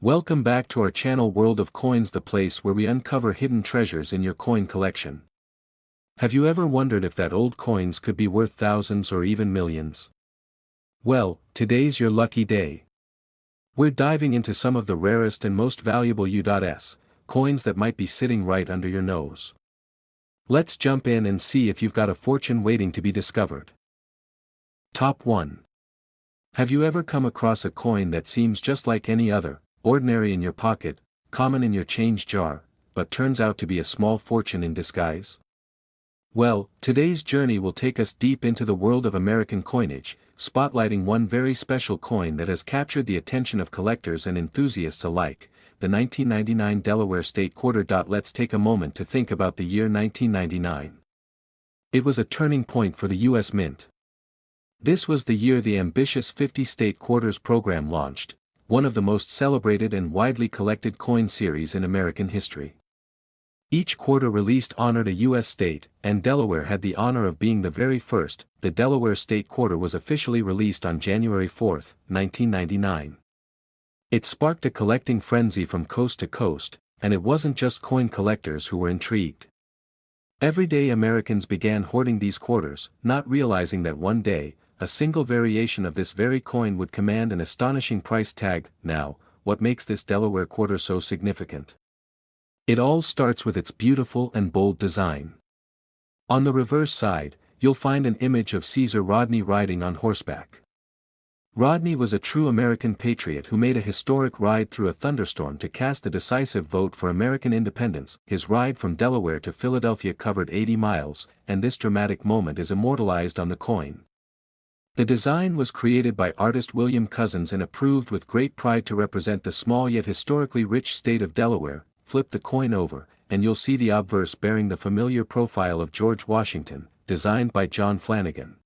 Welcome back to our channel World of Coins, the place where we uncover hidden treasures in your coin collection. Have you ever wondered if that old coins could be worth thousands or even millions? Well, today's your lucky day. We're diving into some of the rarest and most valuable U.S. coins that might be sitting right under your nose. Let's jump in and see if you've got a fortune waiting to be discovered. Top 1. Have you ever come across a coin that seems just like any other, ordinary in your pocket, common in your change jar, but turns out to be a small fortune in disguise? Well, today's journey will take us deep into the world of American coinage, spotlighting one very special coin that has captured the attention of collectors and enthusiasts alike, the 1999 Delaware State Quarter. Let's take a moment to think about the year 1999. It was a turning point for the U.S. Mint. This was the year the ambitious 50 State Quarters program launched, one of the most celebrated and widely collected coin series in American history. Each quarter released honored a U.S. state, and Delaware had the honor of being the very first. The Delaware State Quarter was officially released on January 4, 1999. It sparked a collecting frenzy from coast to coast, and it wasn't just coin collectors who were intrigued. Everyday Americans began hoarding these quarters, not realizing that one day, a single variation of this very coin would command an astonishing price tag. Now, what makes this Delaware quarter so significant? It all starts with its beautiful and bold design. On the reverse side, you'll find an image of Caesar Rodney riding on horseback. Rodney was a true American patriot who made a historic ride through a thunderstorm to cast the decisive vote for American independence. His ride from Delaware to Philadelphia covered 80 miles, and this dramatic moment is immortalized on the coin. The design was created by artist William Cousins and approved with great pride to represent the small yet historically rich state of Delaware. Flip the coin over, and you'll see the obverse bearing the familiar profile of George Washington, designed by John Flanagan.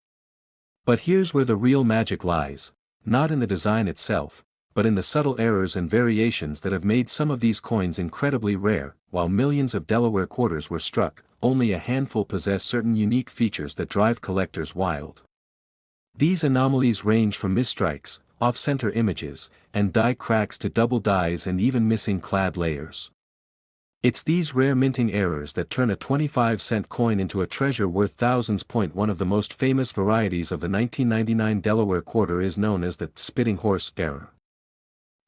But here's where the real magic lies, not in the design itself, but in the subtle errors and variations that have made some of these coins incredibly rare. While millions of Delaware quarters were struck, only a handful possess certain unique features that drive collectors wild. These anomalies range from misstrikes, off-center images, and die cracks to double dies and even missing clad layers. It's these rare minting errors that turn a 25-cent coin into a treasure worth thousands. One of the most famous varieties of the 1999 Delaware quarter is known as the spitting horse error.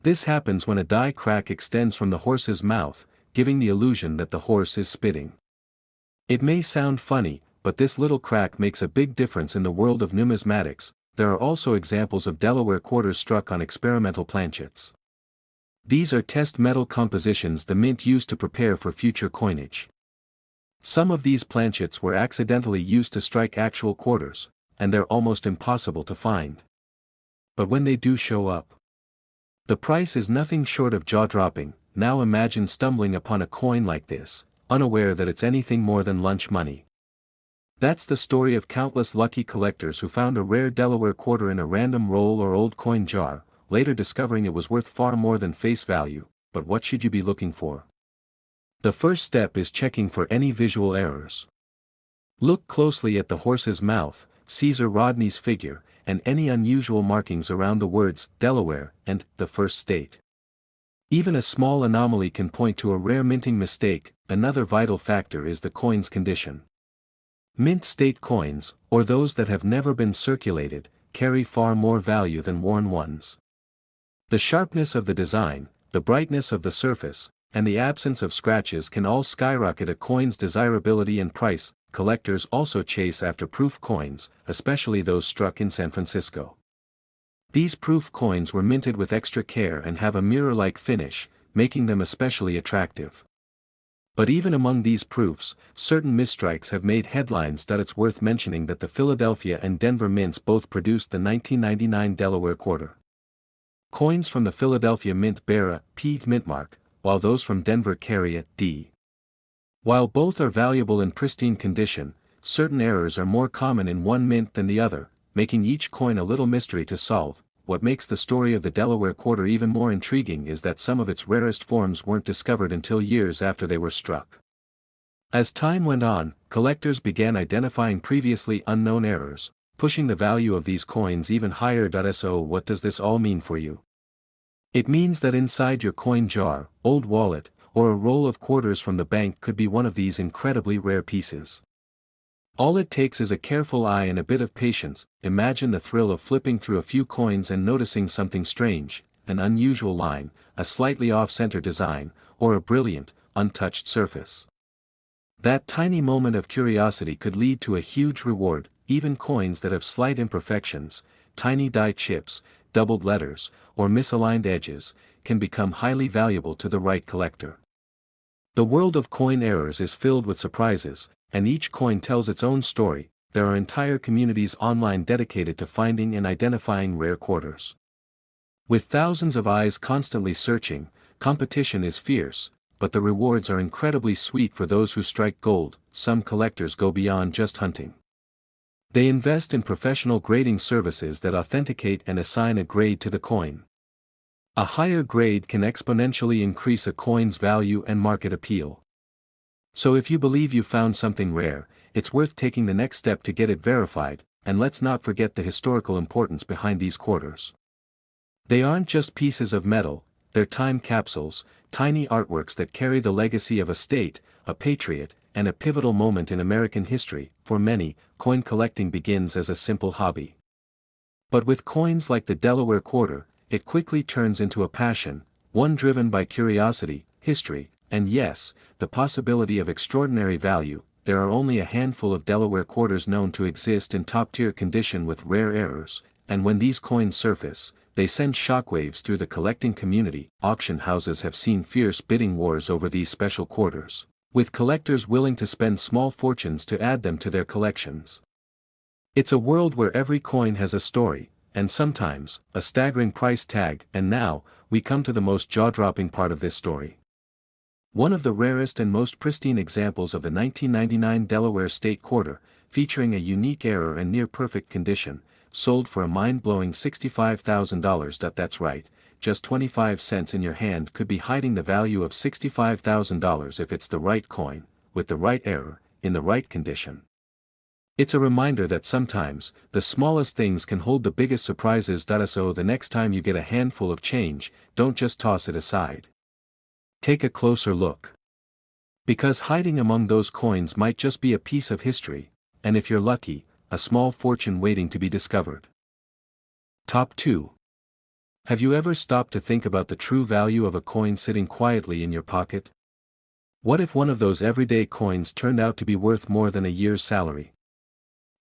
This happens when a die crack extends from the horse's mouth, giving the illusion that the horse is spitting. It may sound funny, but this little crack makes a big difference in the world of numismatics. There are also examples of Delaware quarters struck on experimental planchets. These are test metal compositions the mint used to prepare for future coinage. Some of these planchets were accidentally used to strike actual quarters, and they're almost impossible to find. But when they do show up, the price is nothing short of jaw-dropping. Now imagine stumbling upon a coin like this, unaware that it's anything more than lunch money. That's the story of countless lucky collectors who found a rare Delaware quarter in a random roll or old coin jar, later discovering it was worth far more than face value. But what should you be looking for? The first step is checking for any visual errors. Look closely at the horse's mouth, Caesar Rodney's figure, and any unusual markings around the words Delaware and the first state. Even a small anomaly can point to a rare minting mistake. Another vital factor is the coin's condition. Mint state coins, or those that have never been circulated, carry far more value than worn ones. The sharpness of the design, the brightness of the surface, and the absence of scratches can all skyrocket a coin's desirability and price. Collectors also chase after proof coins, especially those struck in San Francisco. These proof coins were minted with extra care and have a mirror-like finish, making them especially attractive. But even among these proofs, certain misstrikes have made headlines. It's worth mentioning that the Philadelphia and Denver mints both produced the 1999 Delaware quarter. Coins from the Philadelphia mint bear a P mint mark, while those from Denver carry a D. While both are valuable in pristine condition, certain errors are more common in one mint than the other, making each coin a little mystery to solve. What makes the story of the Delaware quarter even more intriguing is that some of its rarest forms weren't discovered until years after they were struck. As time went on, collectors began identifying previously unknown errors, pushing the value of these coins even higher. So what does this all mean for you? It means that inside your coin jar, old wallet, or a roll of quarters from the bank could be one of these incredibly rare pieces. All it takes is a careful eye and a bit of patience. Imagine the thrill of flipping through a few coins and noticing something strange, an unusual line, a slightly off-center design, or a brilliant, untouched surface. That tiny moment of curiosity could lead to a huge reward. Even coins that have slight imperfections, tiny die chips, doubled letters, or misaligned edges, can become highly valuable to the right collector. The world of coin errors is filled with surprises, and each coin tells its own story. There are entire communities online dedicated to finding and identifying rare quarters. With thousands of eyes constantly searching, competition is fierce, but the rewards are incredibly sweet for those who strike gold. Some collectors go beyond just hunting. They invest in professional grading services that authenticate and assign a grade to the coin. A higher grade can exponentially increase a coin's value and market appeal. So if you believe you found something rare, it's worth taking the next step to get it verified. And let's not forget the historical importance behind these quarters. They aren't just pieces of metal, they're time capsules, tiny artworks that carry the legacy of a state, a patriot, and a pivotal moment in American history. For many, coin collecting begins as a simple hobby. But with coins like the Delaware quarter, it quickly turns into a passion, one driven by curiosity, history, and yes, the possibility of extraordinary value. There are only a handful of Delaware quarters known to exist in top-tier condition with rare errors, and when these coins surface, they send shockwaves through the collecting community. Auction houses have seen fierce bidding wars over these special quarters, with collectors willing to spend small fortunes to add them to their collections. It's a world where every coin has a story, and sometimes, a staggering price tag. And now, we come to the most jaw-dropping part of this story. One of the rarest and most pristine examples of the 1999 Delaware State Quarter, featuring a unique error and near-perfect condition, sold for a mind-blowing $65,000. That's right, just 25 cents in your hand could be hiding the value of $65,000 if it's the right coin, with the right error, in the right condition. It's a reminder that sometimes, the smallest things can hold the biggest surprises. So the next time you get a handful of change, don't just toss it aside. Take a closer look. Because hiding among those coins might just be a piece of history, and if you're lucky, a small fortune waiting to be discovered. Top 2. Have you ever stopped to think about the true value of a coin sitting quietly in your pocket? What if one of those everyday coins turned out to be worth more than a year's salary?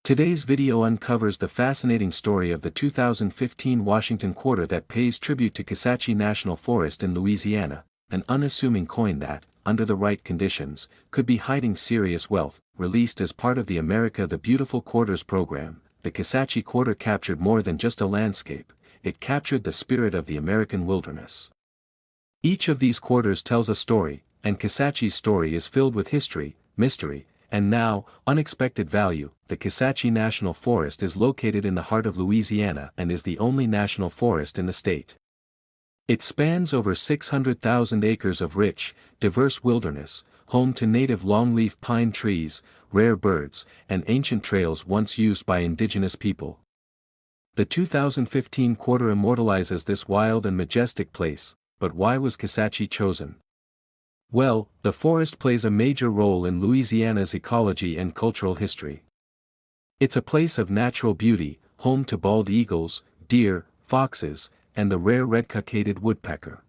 Today's video uncovers the fascinating story of the 2015 Washington quarter that pays tribute to Kisatchie National Forest in Louisiana, an unassuming coin that, under the right conditions, could be hiding serious wealth. Released as part of the America the Beautiful Quarters program, the Kisatchie quarter captured more than just a landscape, it captured the spirit of the American wilderness. Each of these quarters tells a story, and Kisatchie's story is filled with history, mystery, and now, unexpected value. The Kisatchie National Forest is located in the heart of Louisiana and is the only national forest in the state. It spans over 600,000 acres of rich, diverse wilderness, home to native longleaf pine trees, rare birds, and ancient trails once used by indigenous people. The 2015 quarter immortalizes this wild and majestic place. But why was Kisatchie chosen? Well, the forest plays a major role in Louisiana's ecology and cultural history. It's a place of natural beauty, home to bald eagles, deer, foxes, and the rare red-cockaded woodpecker.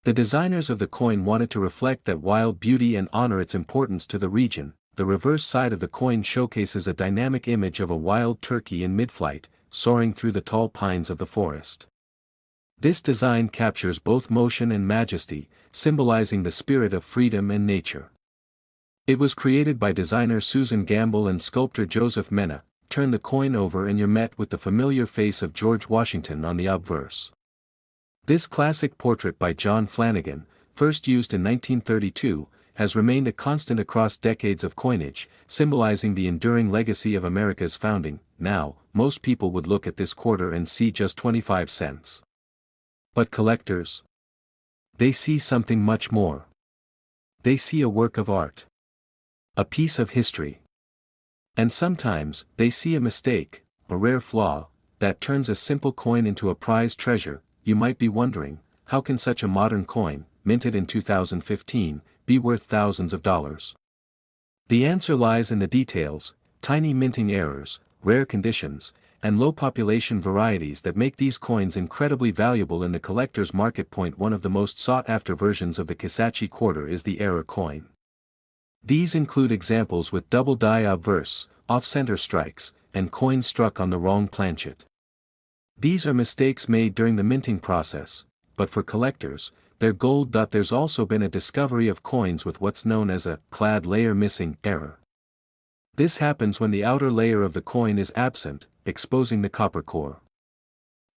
The designers of the coin wanted to reflect that wild beauty and honor its importance to the region. The reverse side of the coin showcases a dynamic image of a wild turkey in mid-flight, soaring through the tall pines of the forest. This design captures both motion and majesty, symbolizing the spirit of freedom and nature. It was created by designer Susan Gamble and sculptor Joseph Mena. Turn the coin over and you're met with the familiar face of George Washington on the obverse. This classic portrait by John Flanagan, first used in 1932, has remained a constant across decades of coinage, symbolizing the enduring legacy of America's founding. Now, most people would look at this quarter and see just 25 cents. But collectors? They see something much more. They see a work of art. A piece of history. And sometimes, they see a mistake, a rare flaw, that turns a simple coin into a prized treasure. You might be wondering, how can such a modern coin, minted in 2015, be worth thousands of dollars? The answer lies in the details: tiny minting errors, rare conditions, and low population varieties that make these coins incredibly valuable in the collector's market. One of the most sought-after versions of the Kisachi quarter is the error coin. These include examples with double die obverse, off-center strikes, and coins struck on the wrong planchet. These are mistakes made during the minting process, but for collectors, they're gold. There's also been a discovery of coins with what's known as a clad layer missing error. This happens when the outer layer of the coin is absent, exposing the copper core.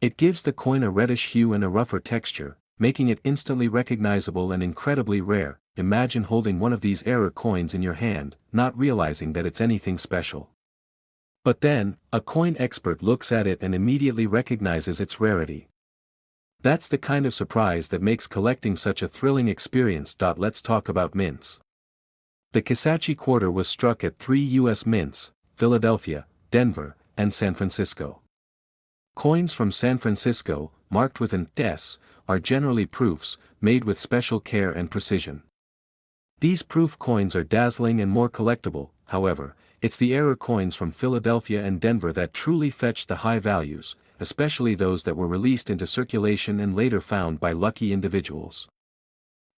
It gives the coin a reddish hue and a rougher texture, making it instantly recognizable and incredibly rare. Imagine holding one of these error coins in your hand, not realizing that it's anything special. But then, a coin expert looks at it and immediately recognizes its rarity. That's the kind of surprise that makes collecting such a thrilling experience. Let's talk about mints. The Kisachi quarter was struck at 3 U.S. mints: Philadelphia, Denver, and San Francisco. Coins from San Francisco, marked with an S, are generally proofs, made with special care and precision. These proof coins are dazzling and more collectible. However, it's the error coins from Philadelphia and Denver that truly fetch the high values, especially those that were released into circulation and later found by lucky individuals.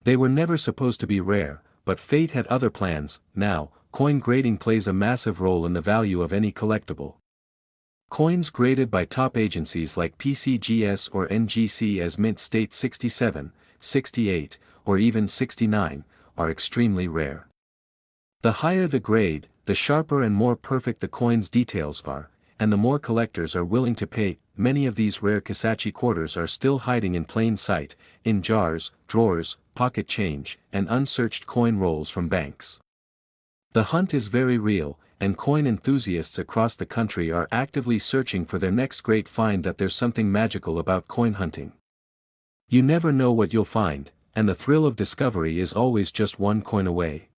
They were never supposed to be rare, but fate had other plans. Now, coin grading plays a massive role in the value of any collectible. Coins graded by top agencies like PCGS or NGC as mint state 67, 68, or even 69, are extremely rare. The higher the grade, the sharper and more perfect the coin's details are, and the more collectors are willing to pay. Many of these rare Kisachi quarters are still hiding in plain sight, in jars, drawers, pocket change, and unsearched coin rolls from banks. The hunt is very real, and coin enthusiasts across the country are actively searching for their next great find. There's something magical about coin hunting. You never know what you'll find, and the thrill of discovery is always just one coin away.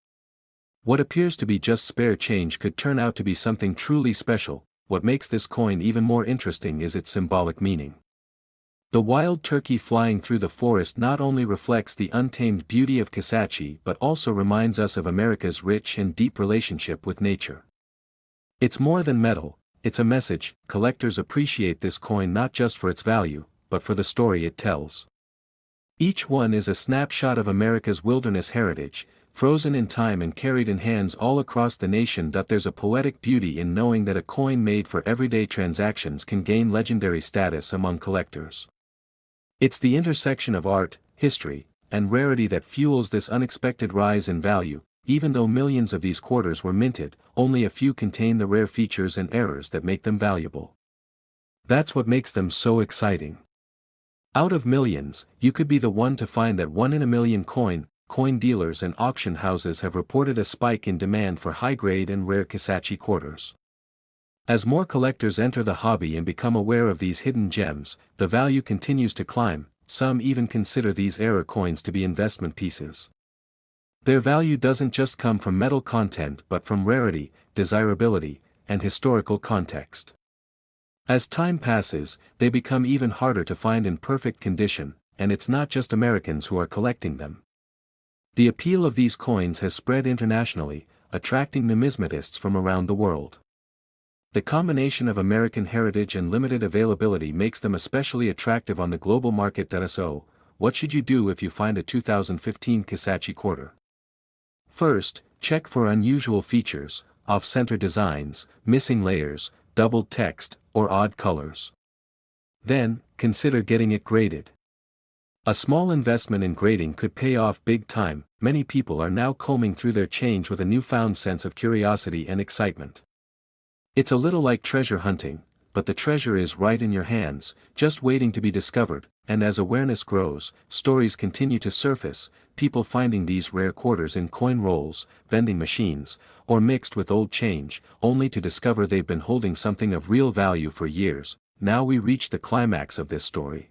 What appears to be just spare change could turn out to be something truly special. What makes this coin even more interesting is its symbolic meaning. The wild turkey flying through the forest not only reflects the untamed beauty of Kisachi but also reminds us of America's rich and deep relationship with nature. It's more than metal, it's a message. Collectors appreciate this coin not just for its value, but for the story it tells. Each one is a snapshot of America's wilderness heritage, frozen in time and carried in hands all across the nation. There's a poetic beauty in knowing that a coin made for everyday transactions can gain legendary status among collectors. It's the intersection of art, history, and rarity that fuels this unexpected rise in value. Even though millions of these quarters were minted, only a few contain the rare features and errors that make them valuable. That's what makes them so exciting. Out of millions, you could be the one to find that 1 in a million coin. Coin dealers and auction houses have reported a spike in demand for high-grade and rare Kisachi quarters. As more collectors enter the hobby and become aware of these hidden gems, the value continues to climb. Some even consider these error coins to be investment pieces. Their value doesn't just come from metal content but from rarity, desirability, and historical context. As time passes, they become even harder to find in perfect condition, and it's not just Americans who are collecting them. The appeal of these coins has spread internationally, attracting numismatists from around the world. The combination of American heritage and limited availability makes them especially attractive on the global market. So, what should you do if you find a 2015 Kisachi quarter? First, check for unusual features, off-center designs, missing layers, doubled text, or odd colors. Then, consider getting it graded. A small investment in grading could pay off big time. Many people are now combing through their change with a newfound sense of curiosity and excitement. It's a little like treasure hunting, but the treasure is right in your hands, just waiting to be discovered. And as awareness grows, stories continue to surface, people finding these rare quarters in coin rolls, vending machines, or mixed with old change, only to discover they've been holding something of real value for years. Now we reach the climax of this story.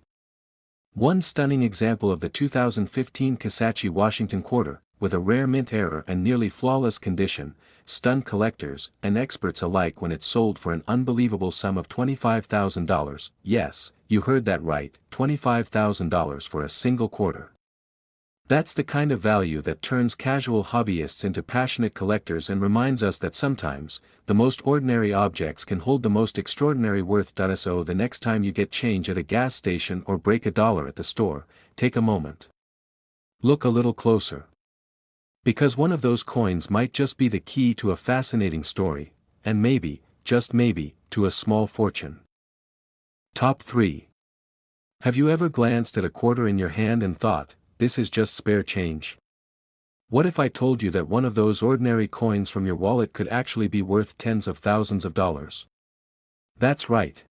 One stunning example of the 2015 Kisachi Washington quarter, with a rare mint error and nearly flawless condition, stunned collectors and experts alike when it sold for an unbelievable sum of $25,000. Yes, you heard that right, $25,000 for a single quarter. That's the kind of value that turns casual hobbyists into passionate collectors and reminds us that sometimes, the most ordinary objects can hold the most extraordinary worth. So the next time you get change at a gas station or break a dollar at the store, take a moment. Look a little closer. Because one of those coins might just be the key to a fascinating story, and maybe, just maybe, to a small fortune. Top 3. Have you ever glanced at a quarter in your hand and thought, this is just spare change? What if I told you that one of those ordinary coins from your wallet could actually be worth tens of thousands of dollars? That's right.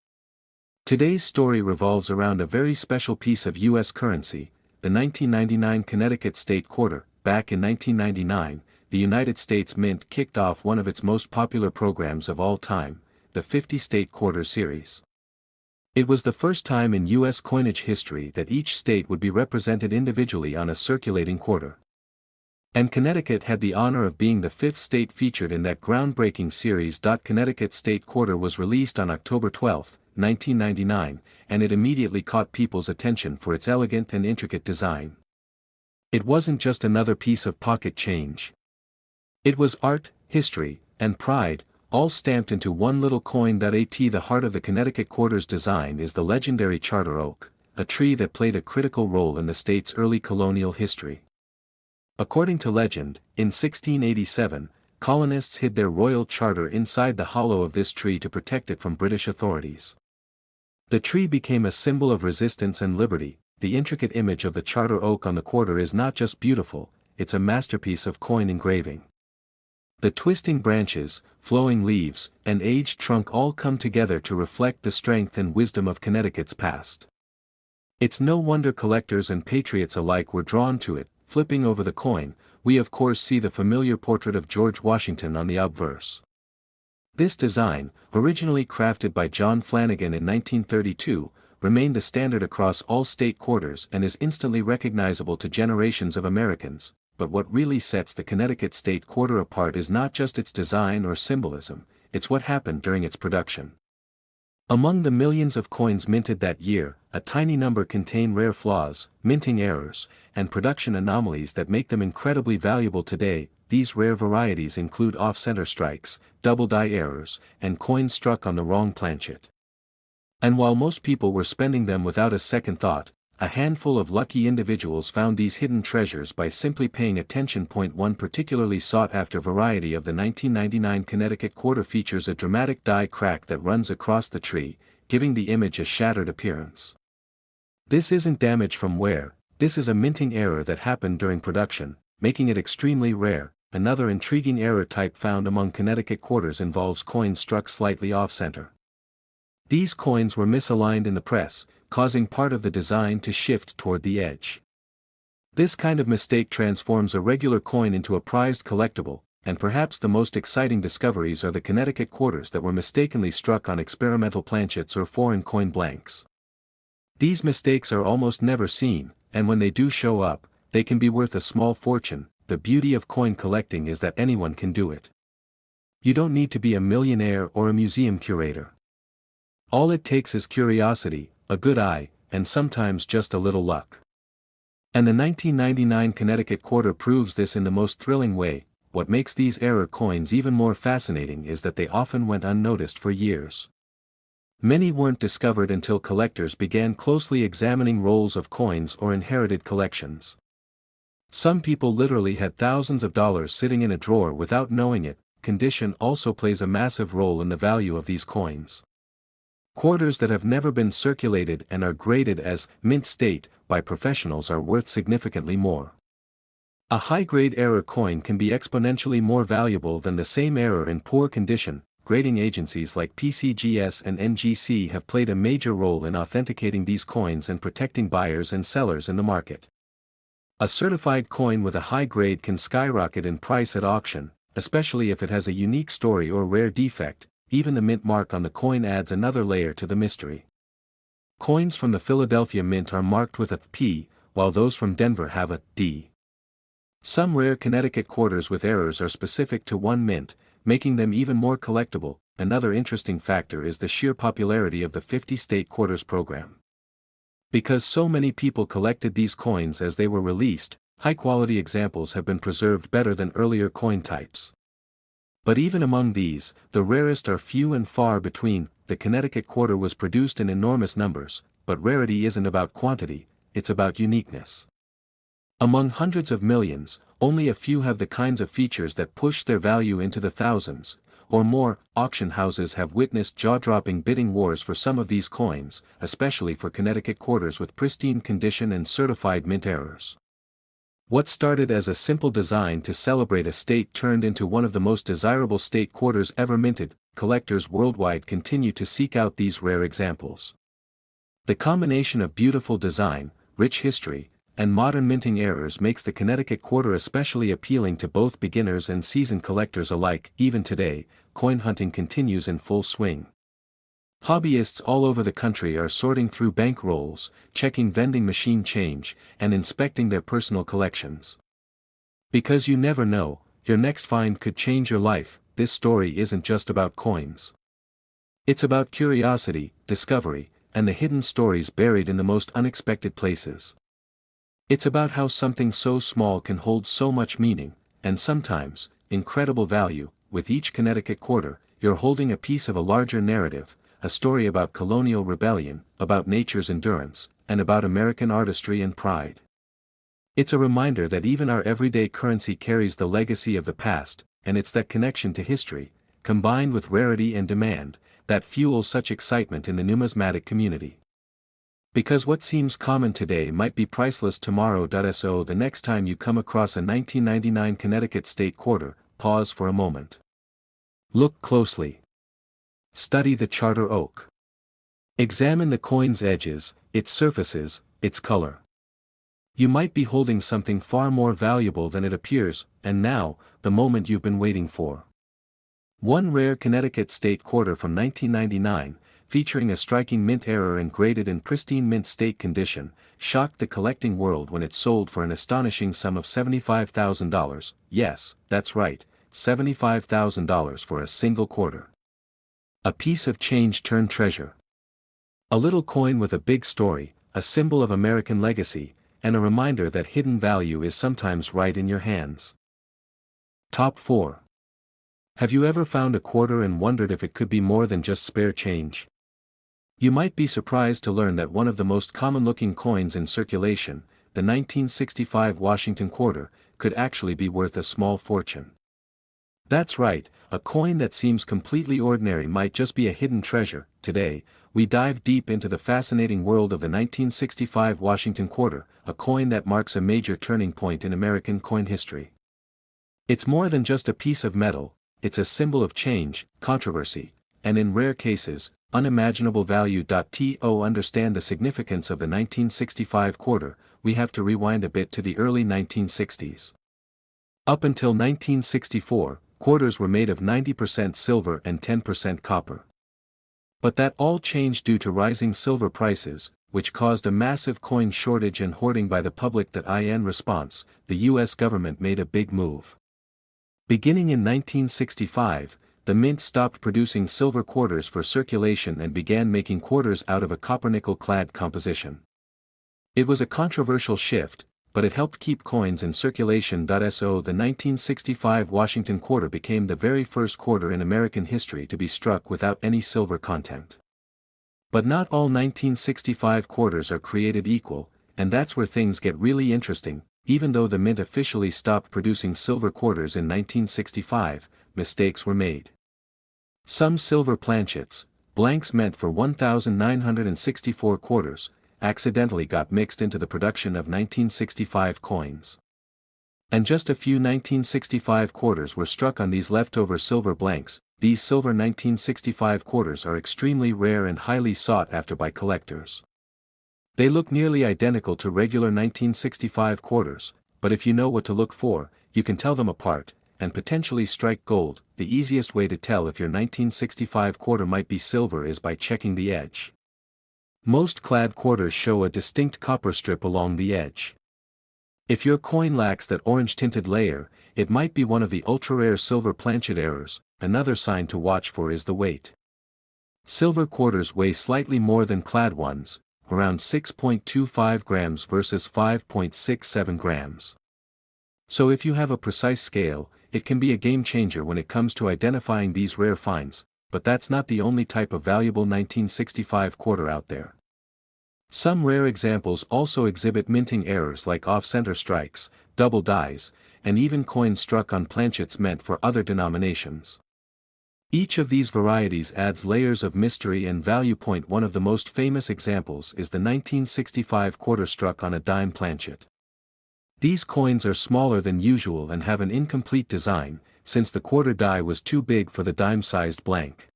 Today's story revolves around a very special piece of U.S. currency, the 1999 Connecticut State Quarter. Back in 1999, the United States Mint kicked off one of its most popular programs of all time, the 50 State Quarter Series. It was the first time in U.S. coinage history that each state would be represented individually on a circulating quarter. And Connecticut had the honor of being the fifth state featured in that groundbreaking series. Connecticut State Quarter was released on October 12, 1999, and it immediately caught people's attention for its elegant and intricate design. It wasn't just another piece of pocket change. It was art, history, and pride, all stamped into one little coin. At the heart of the Connecticut Quarter's design is the legendary charter oak, a tree that played a critical role in the state's early colonial history. According to legend, in 1687, colonists hid their royal charter inside the hollow of this tree to protect it from British authorities. The tree became a symbol of resistance and liberty. The intricate image of the charter oak on the quarter is not just beautiful, it's a masterpiece of coin engraving. The twisting branches, flowing leaves, and aged trunk all come together to reflect the strength and wisdom of Connecticut's past. It's no wonder collectors and patriots alike were drawn to it. Flipping over the coin, we of course see the familiar portrait of George Washington on the obverse. This design, originally crafted by John Flanagan in 1932, remained the standard across all state quarters and is instantly recognizable to generations of Americans. But what really sets the Connecticut State Quarter apart is not just its design or symbolism, it's what happened during its production. Among the millions of coins minted that year, a tiny number contain rare flaws, minting errors, and production anomalies that make them incredibly valuable today. These rare varieties include off-center strikes, double-die errors, and coins struck on the wrong planchet. And while most people were spending them without a second thought, a handful of lucky individuals found these hidden treasures by simply paying attention. One particularly sought-after variety of the 1999 Connecticut Quarter features a dramatic die crack that runs across the tree, giving the image a shattered appearance. This isn't damage from wear, this is a minting error that happened during production, making it extremely rare. Another intriguing error type found among Connecticut quarters involves coins struck slightly off-center. These coins were misaligned in the press, causing part of the design to shift toward the edge. This kind of mistake transforms a regular coin into a prized collectible, and perhaps the most exciting discoveries are the Connecticut quarters that were mistakenly struck on experimental planchets or foreign coin blanks. These mistakes are almost never seen, and when they do show up, they can be worth a small fortune. The beauty of coin collecting is that anyone can do it. You don't need to be a millionaire or a museum curator. All it takes is curiosity, a good eye, and sometimes just a little luck. And the 1999 Connecticut Quarter proves this in the most thrilling way. What makes these error coins even more fascinating is that they often went unnoticed for years. Many weren't discovered until collectors began closely examining rolls of coins or inherited collections. Some people literally had thousands of dollars sitting in a drawer without knowing it. Condition also plays a massive role in the value of these coins. Quarters that have never been circulated and are graded as mint state by professionals are worth significantly more. A high-grade error coin can be exponentially more valuable than the same error in poor condition. Grading agencies like PCGS and NGC have played a major role in authenticating these coins and protecting buyers and sellers in the market. A certified coin with a high grade can skyrocket in price at auction, especially if it has a unique story or rare defect. Even the mint mark on the coin adds another layer to the mystery. Coins from the Philadelphia Mint are marked with a P, while those from Denver have a D. Some rare Connecticut quarters with errors are specific to one mint, making them even more collectible. Another interesting factor is the sheer popularity of the 50-state quarters program. Because so many people collected these coins as they were released, high-quality examples have been preserved better than earlier coin types. But even among these, the rarest are few and far between. The Connecticut quarter was produced in enormous numbers, but rarity isn't about quantity, it's about uniqueness. Among hundreds of millions, only a few have the kinds of features that push their value into the thousands, or more. Auction houses have witnessed jaw-dropping bidding wars for some of these coins, especially for Connecticut quarters with pristine condition and certified mint errors. What started as a simple design to celebrate a state turned into one of the most desirable state quarters ever minted. Collectors worldwide continue to seek out these rare examples. The combination of beautiful design, rich history, and modern minting errors makes the Connecticut quarter especially appealing to both beginners and seasoned collectors alike. Even today, coin hunting continues in full swing. Hobbyists all over the country are sorting through bank rolls, checking vending machine change, and inspecting their personal collections. Because you never know, your next find could change your life. This story isn't just about coins. It's about curiosity, discovery, and the hidden stories buried in the most unexpected places. It's about how something so small can hold so much meaning, and sometimes, incredible value. With each Connecticut quarter, you're holding a piece of a larger narrative, a story about colonial rebellion, about nature's endurance, and about American artistry and pride. It's a reminder that even our everyday currency carries the legacy of the past, and it's that connection to history, combined with rarity and demand, that fuels such excitement in the numismatic community. Because what seems common today might be priceless tomorrow. So the next time you come across a 1999 Connecticut state quarter, pause for a moment. Look closely. Study the charter oak. Examine the coin's edges, its surfaces, its color. You might be holding something far more valuable than it appears, and now, the moment you've been waiting for. One rare Connecticut state quarter from 1999, featuring a striking mint error and graded in pristine mint state condition, shocked the collecting world when it sold for an astonishing sum of $75,000. Yes, that's right, $75,000 for a single quarter. A piece of change turned treasure. A little coin with a big story, a symbol of American legacy, and a reminder that hidden value is sometimes right in your hands. Top 4. Have you ever found a quarter and wondered if it could be more than just spare change? You might be surprised to learn that one of the most common-looking coins in circulation, the 1965 Washington quarter, could actually be worth a small fortune. That's right, a coin that seems completely ordinary might just be a hidden treasure. Today, we dive deep into the fascinating world of the 1965 Washington quarter, a coin that marks a major turning point in American coin history. It's more than just a piece of metal, it's a symbol of change, controversy, and in rare cases, unimaginable value. To understand the significance of the 1965 quarter, we have to rewind a bit to the early 1960s. Up until 1964, quarters were made of 90% silver and 10% copper. But that all changed due to rising silver prices, which caused a massive coin shortage and hoarding by the public. In response, the U.S. government made a big move. Beginning in 1965, the mint stopped producing silver quarters for circulation and began making quarters out of a copper-nickel-clad composition. It was a controversial shift, but it helped keep coins in circulation. The 1965 Washington quarter became the very first quarter in American history to be struck without any silver content. But not all 1965 quarters are created equal, and that's where things get really interesting. Even though the mint officially stopped producing silver quarters in 1965, mistakes were made. Some silver planchets, blanks meant for 1,964 quarters, accidentally got mixed into the production of 1965 coins. And just a few 1965 quarters were struck on these leftover silver blanks. These silver 1965 quarters are extremely rare and highly sought after by collectors. They look nearly identical to regular 1965 quarters, but if you know what to look for, you can tell them apart, and potentially strike gold. The easiest way to tell if your 1965 quarter might be silver is by checking the edge. Most clad quarters show a distinct copper strip along the edge. If your coin lacks that orange-tinted layer, it might be one of the ultra-rare silver planchet errors. Another sign to watch for is the weight. Silver quarters weigh slightly more than clad ones, around 6.25 grams versus 5.67 grams. So if you have a precise scale, it can be a game changer when it comes to identifying these rare finds, but that's not the only type of valuable 1965 quarter out there. Some rare examples also exhibit minting errors like off-center strikes, double dies, and even coins struck on planchets meant for other denominations. Each of these varieties adds layers of mystery and value. One of the most famous examples is the 1965 quarter struck on a dime planchet. These coins are smaller than usual and have an incomplete design, since the quarter die was too big for the dime-sized blank.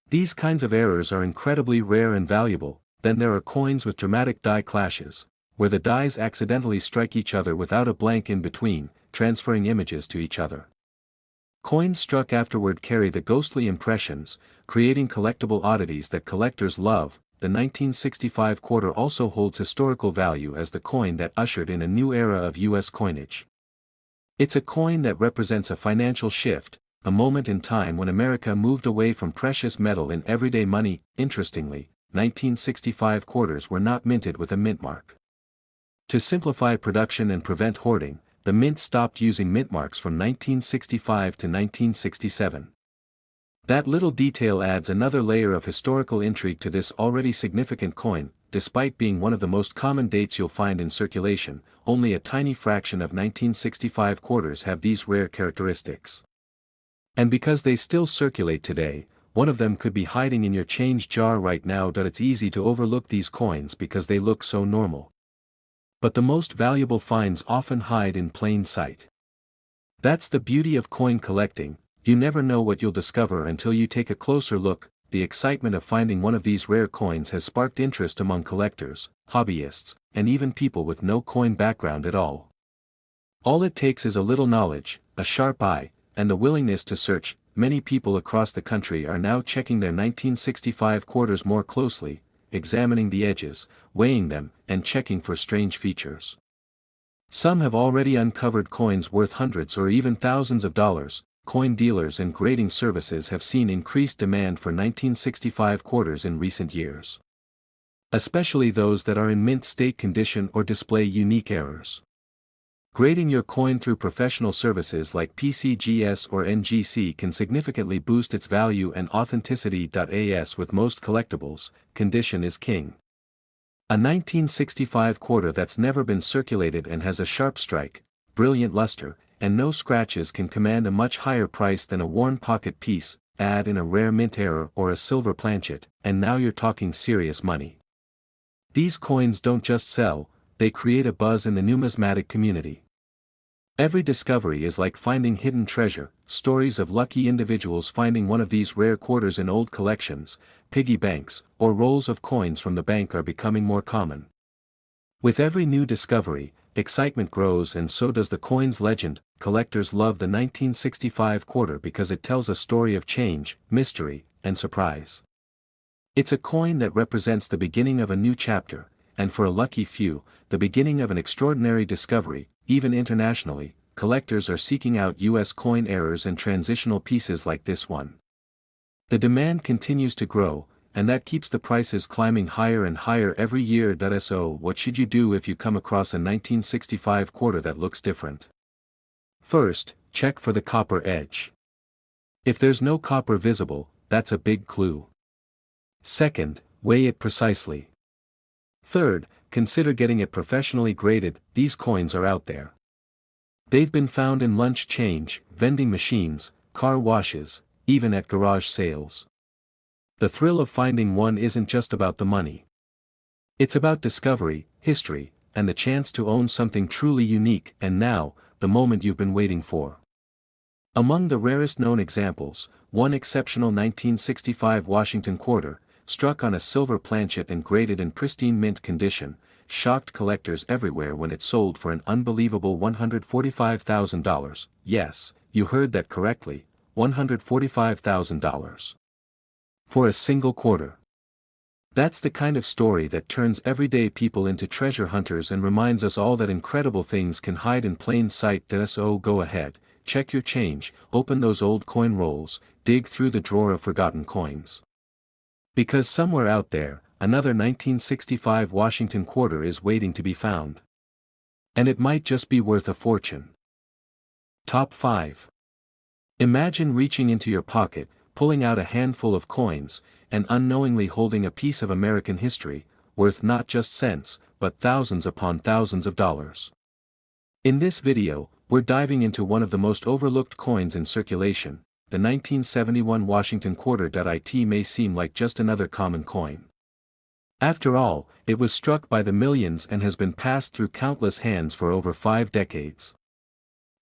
These kinds of errors are incredibly rare and valuable. Then there are coins with dramatic die clashes, where the dies accidentally strike each other without a blank in between, transferring images to each other. Coins struck afterward carry the ghostly impressions, creating collectible oddities that collectors love. The 1965 quarter also holds historical value as the coin that ushered in a new era of U.S. coinage. It's a coin that represents a financial shift, a moment in time when America moved away from precious metal in everyday money. Interestingly, 1965 quarters were not minted with a mint mark. To simplify production and prevent hoarding, the mint stopped using mint marks from 1965 to 1967. That little detail adds another layer of historical intrigue to this already significant coin. Despite being one of the most common dates you'll find in circulation, only a tiny fraction of 1965 quarters have these rare characteristics. And because they still circulate today, one of them could be hiding in your change jar right now. It's easy to overlook these coins because they look so normal. But the most valuable finds often hide in plain sight. That's the beauty of coin collecting. You never know what you'll discover until you take a closer look. The excitement of finding one of these rare coins has sparked interest among collectors, hobbyists, and even people with no coin background at all. All it takes is a little knowledge, a sharp eye, and the willingness to search. Many people across the country are now checking their 1965 quarters more closely, examining the edges, weighing them, and checking for strange features. Some have already uncovered coins worth hundreds or even thousands of dollars. Coin dealers and grading services have seen increased demand for 1965 quarters in recent years. Especially those that are in mint state condition or display unique errors. Grading your coin through professional services like PCGS or NGC can significantly boost its value and authenticity. As with most collectibles, condition is king. A 1965 quarter that's never been circulated and has a sharp strike, brilliant luster, and no scratches can command a much higher price than a worn pocket piece. Add in a rare mint error or a silver planchet, and now you're talking serious money. These coins don't just sell, they create a buzz in the numismatic community. Every discovery is like finding hidden treasure. Stories of lucky individuals finding one of these rare quarters in old collections, piggy banks, or rolls of coins from the bank are becoming more common. With every new discovery, excitement grows, and so does the coin's legend. Collectors love the 1965 quarter because it tells a story of change, mystery, and surprise. It's a coin that represents the beginning of a new chapter, and for a lucky few, the beginning of an extraordinary discovery. Even internationally, collectors are seeking out U.S. coin errors and transitional pieces like this one. The demand continues to grow, and that keeps the prices climbing higher and higher every year. So, what should you do if you come across a 1965 quarter that looks different? First, check for the copper edge. If there's no copper visible, that's a big clue. Second, weigh it precisely. Third, consider getting it professionally graded. These coins are out there. They've been found in lunch change, vending machines, car washes, even at garage sales. The thrill of finding one isn't just about the money. It's about discovery, history, and the chance to own something truly unique. And now, the moment you've been waiting for. Among the rarest known examples, one exceptional 1965 Washington quarter, struck on a silver planchet and graded in pristine mint condition, shocked collectors everywhere when it sold for an unbelievable $145,000. Yes, you heard that correctly, $145,000. For a single quarter. That's the kind of story that turns everyday people into treasure hunters and reminds us all that incredible things can hide in plain sight. So go ahead, check your change, open those old coin rolls, dig through the drawer of forgotten coins. Because somewhere out there, another 1965 Washington quarter is waiting to be found. And it might just be worth a fortune. Top 5. Imagine reaching into your pocket, pulling out a handful of coins, and unknowingly holding a piece of American history, worth not just cents, but thousands upon thousands of dollars. In this video, we're diving into one of the most overlooked coins in circulation, the 1971 Washington quarter. It may seem like just another common coin. After all, it was struck by the millions and has been passed through countless hands for over 5 decades.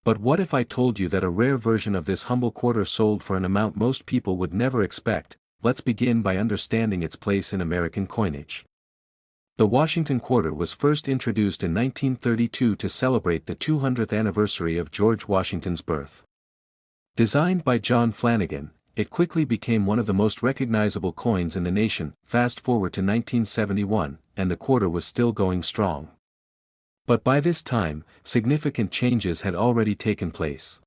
But what if I told you that a rare version of this humble quarter sold for an amount most people would never expect? Let's begin by understanding its place in American coinage. The Washington quarter was first introduced in 1932 to celebrate the 200th anniversary of George Washington's birth. Designed by John Flanagan, it quickly became one of the most recognizable coins in the nation. Fast forward to 1971, and the quarter was still going strong. But by this time, significant changes had already taken place.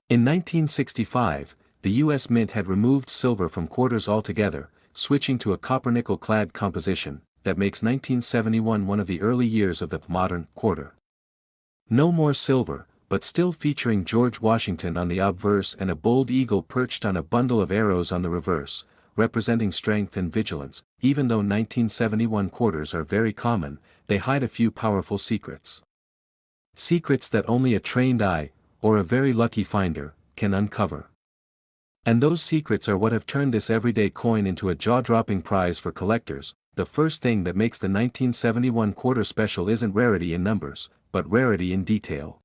In 1965, the U.S. Mint had removed silver from quarters altogether, switching to a copper-nickel-clad composition, that makes 1971 one of the early years of the modern quarter. No more silver, but still featuring George Washington on the obverse and a bold eagle perched on a bundle of arrows on the reverse, representing strength and vigilance. Even though 1971 quarters are very common, they hide a few powerful secrets. Secrets that only a trained eye, or a very lucky finder, can uncover. And those secrets are what have turned this everyday coin into a jaw-dropping prize for collectors. The first thing that makes the 1971 quarter special isn't rarity in numbers, but rarity in detail.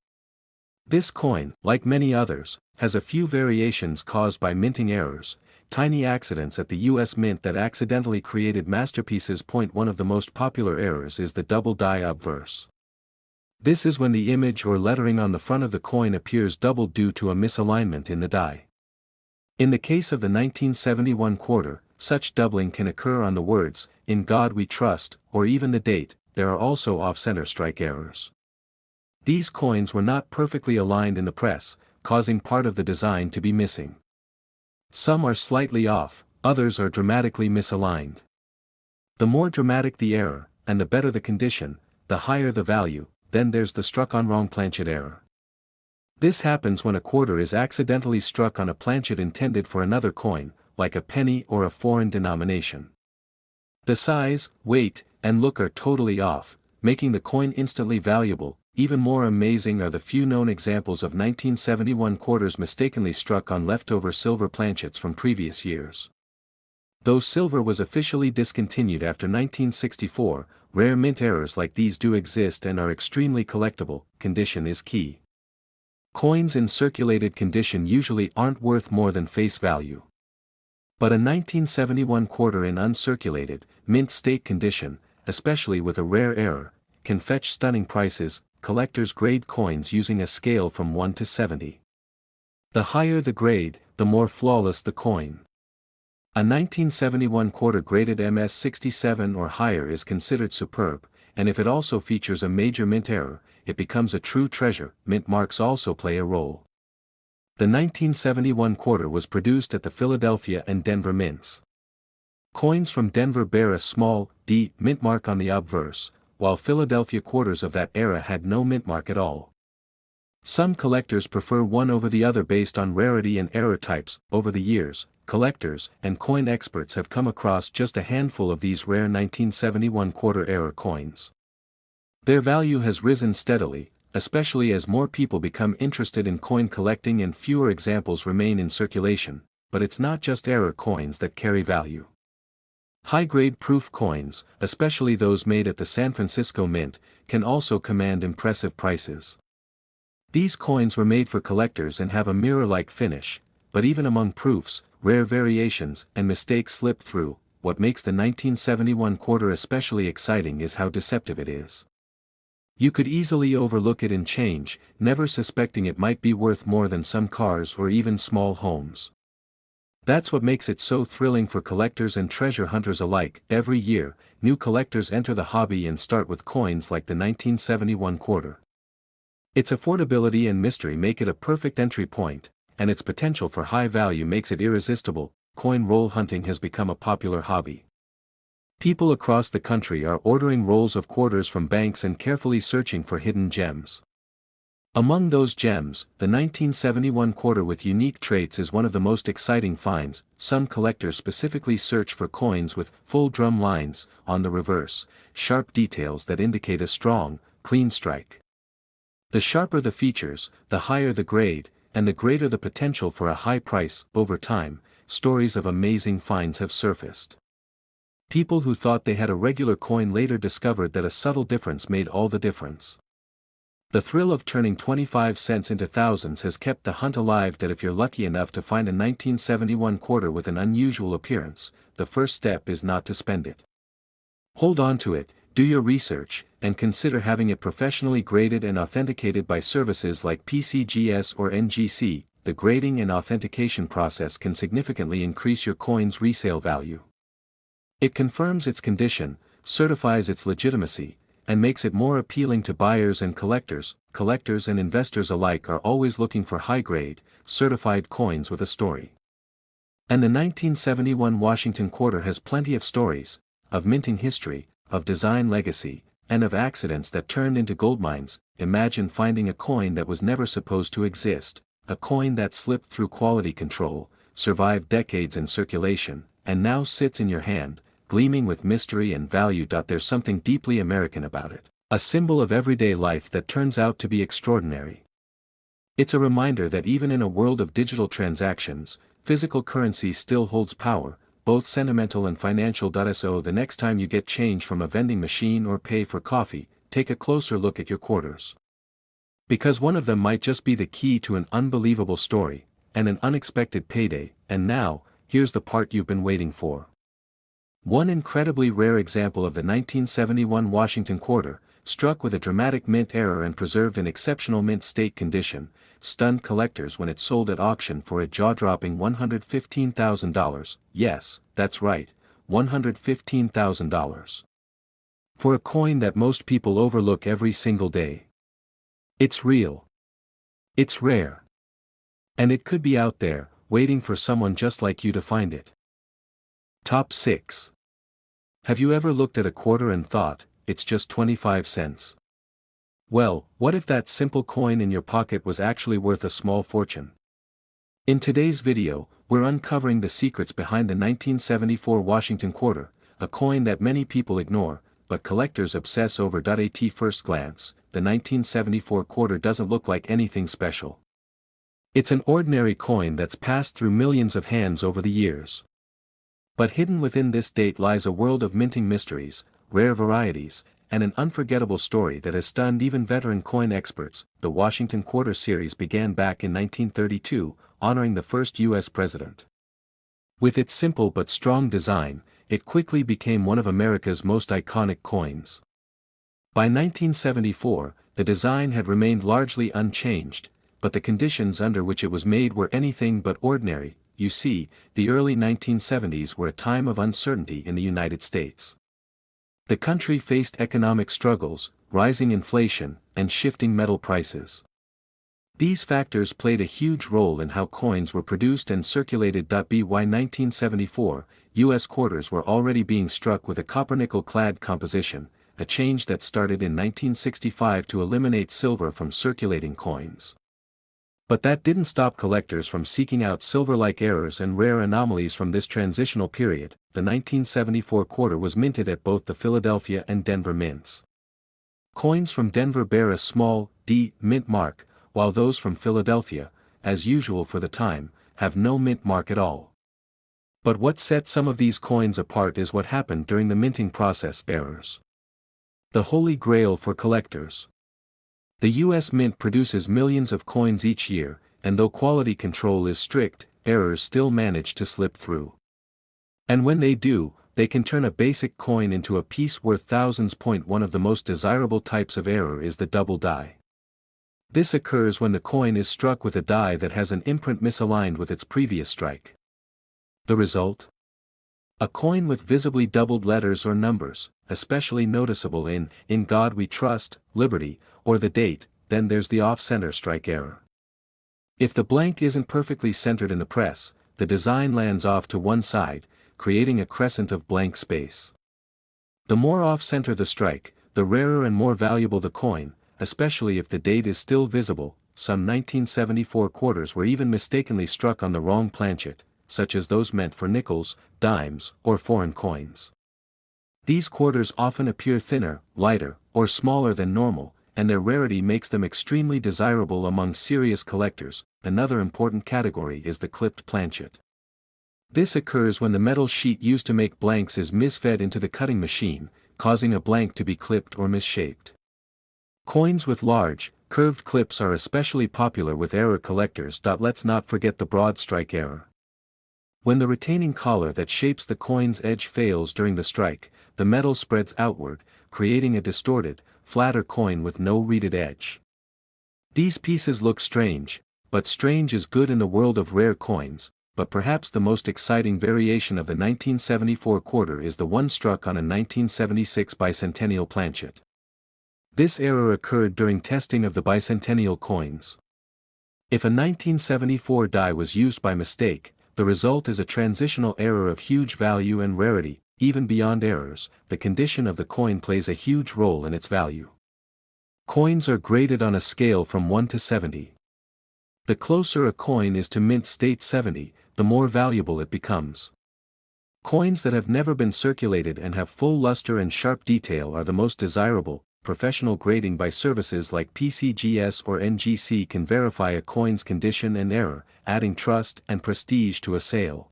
This coin, like many others, has a few variations caused by minting errors, tiny accidents at the U.S. Mint that accidentally created masterpieces. One of the most popular errors is the double die obverse. This is when the image or lettering on the front of the coin appears doubled due to a misalignment in the die. In the case of the 1971 quarter, such doubling can occur on the words, "In God We Trust," or even the date. There are also off-center strike errors. These coins were not perfectly aligned in the press, causing part of the design to be missing. Some are slightly off, others are dramatically misaligned. The more dramatic the error, and the better the condition, the higher the value. Then there's the struck on wrong planchet error. This happens when a quarter is accidentally struck on a planchet intended for another coin, like a penny or a foreign denomination. The size, weight, and look are totally off, making the coin instantly valuable. Even more amazing are the few known examples of 1971 quarters mistakenly struck on leftover silver planchets from previous years. Though silver was officially discontinued after 1964, rare mint errors like these do exist and are extremely collectible. Condition is key. Coins in circulated condition usually aren't worth more than face value. But a 1971 quarter in uncirculated, mint state condition, especially with a rare error, can fetch stunning prices. Collectors grade coins using a scale from 1 to 70. The higher the grade, the more flawless the coin. A 1971 quarter graded MS-67 or higher is considered superb, and if it also features a major mint error, it becomes a true treasure. Mint marks also play a role. The 1971 quarter was produced at the Philadelphia and Denver mints. Coins from Denver bear a small D mint mark on the obverse, while Philadelphia quarters of that era had no mint mark at all. Some collectors prefer one over the other based on rarity and error types. Over the years, collectors and coin experts have come across just a handful of these rare 1971 quarter error coins. Their value has risen steadily, especially as more people become interested in coin collecting and fewer examples remain in circulation. But it's not just error coins that carry value. High-grade proof coins, especially those made at the San Francisco Mint, can also command impressive prices. These coins were made for collectors and have a mirror-like finish, but even among proofs, rare variations and mistakes slip through. What makes the 1971 quarter especially exciting is how deceptive it is. You could easily overlook it in change, never suspecting it might be worth more than some cars or even small homes. That's what makes it so thrilling for collectors and treasure hunters alike. Every year, new collectors enter the hobby and start with coins like the 1971 quarter. Its affordability and mystery make it a perfect entry point, and its potential for high value makes it irresistible. Coin roll hunting has become a popular hobby. People across the country are ordering rolls of quarters from banks and carefully searching for hidden gems. Among those gems, the 1971 quarter with unique traits is one of the most exciting finds. Some collectors specifically search for coins with full drum lines on the reverse, sharp details that indicate a strong, clean strike. The sharper the features, the higher the grade, and the greater the potential for a high price. Over time, stories of amazing finds have surfaced. People who thought they had a regular coin later discovered that a subtle difference made all the difference. The thrill of turning 25 cents into thousands has kept the hunt alive. That if you're lucky enough to find a 1971 quarter with an unusual appearance, the first step is not to spend it. Hold on to it, do your research, and consider having it professionally graded and authenticated by services like PCGS or NGC. The grading and authentication process can significantly increase your coin's resale value. It confirms its condition, certifies its legitimacy, and makes it more appealing to buyers and collectors. Collectors and investors alike are always looking for high-grade, certified coins with a story. And the 1971 Washington quarter has plenty of stories, of minting history, of design legacy, and of accidents that turned into goldmines. Imagine finding a coin that was never supposed to exist, a coin that slipped through quality control, survived decades in circulation, and now sits in your hand, gleaming with mystery and value. There's something deeply American about it, a symbol of everyday life that turns out to be extraordinary. It's a reminder that even in a world of digital transactions, physical currency still holds power, both sentimental and financial. So the next time you get change from a vending machine or pay for coffee, take a closer look at your quarters. Because one of them might just be the key to an unbelievable story, and an unexpected payday. And now, here's the part you've been waiting for. One incredibly rare example of the 1971 Washington quarter, struck with a dramatic mint error and preserved in exceptional mint state condition, stunned collectors when it sold at auction for a jaw-dropping $115,000. Yes, that's right, $115,000. For a coin that most people overlook every single day. It's real. It's rare. And it could be out there, waiting for someone just like you to find it. Top 6. Have you ever looked at a quarter and thought, it's just 25 cents? Well, what if that simple coin in your pocket was actually worth a small fortune? In today's video, we're uncovering the secrets behind the 1974 Washington quarter, a coin that many people ignore, but collectors obsess over. At first glance, the 1974 quarter doesn't look like anything special. It's an ordinary coin that's passed through millions of hands over the years. But hidden within this date lies a world of minting mysteries, rare varieties, and an unforgettable story that has stunned even veteran coin experts. The Washington Quarter series began back in 1932, honoring the first U.S. president. With its simple but strong design, it quickly became one of America's most iconic coins. By 1974, the design had remained largely unchanged, but the conditions under which it was made were anything but ordinary. You see, the early 1970s were a time of uncertainty in the United States. The country faced economic struggles, rising inflation, and shifting metal prices. These factors played a huge role in how coins were produced and circulated. By 1974, U.S. quarters were already being struck with a copper-nickel-clad composition, a change that started in 1965 to eliminate silver from circulating coins. But that didn't stop collectors from seeking out silver-like errors and rare anomalies from this transitional period. The 1974 quarter was minted at both the Philadelphia and Denver mints. Coins from Denver bear a small D mint mark, while those from Philadelphia, as usual for the time, have no mint mark at all. But what set some of these coins apart is what happened during the minting process: errors. The holy grail for collectors. The U.S. Mint produces millions of coins each year, and though quality control is strict, errors still manage to slip through. And when they do, they can turn a basic coin into a piece worth thousands. One of the most desirable types of error is the double die. This occurs when the coin is struck with a die that has an imprint misaligned with its previous strike. The result? A coin with visibly doubled letters or numbers, especially noticeable in God We Trust, Liberty, or the date. Then there's the off-center strike error. If the blank isn't perfectly centered in the press, the design lands off to one side, creating a crescent of blank space. The more off-center the strike, the rarer and more valuable the coin, especially if the date is still visible. Some 1974 quarters were even mistakenly struck on the wrong planchet, such as those meant for nickels, dimes, or foreign coins. These quarters often appear thinner, lighter, or smaller than normal, and their rarity makes them extremely desirable among serious collectors. Another important category is the clipped planchet. This occurs when the metal sheet used to make blanks is misfed into the cutting machine, causing a blank to be clipped or misshaped. Coins with large, curved clips are especially popular with error collectors. Let's not forget the broad strike error. When the retaining collar that shapes the coin's edge fails during the strike, the metal spreads outward, creating a distorted, flatter coin with no reeded edge. These pieces look strange, but strange is good in the world of rare coins. But perhaps the most exciting variation of the 1974 quarter is the one struck on a 1976 bicentennial planchet. This error occurred during testing of the bicentennial coins. If a 1974 die was used by mistake, the result is a transitional error of huge value and rarity. Even beyond errors, the condition of the coin plays a huge role in its value. Coins are graded on a scale from 1 to 70. The closer a coin is to mint state 70, the more valuable it becomes. Coins that have never been circulated and have full luster and sharp detail are the most desirable. Professional grading by services like PCGS or NGC can verify a coin's condition and error, adding trust and prestige to a sale.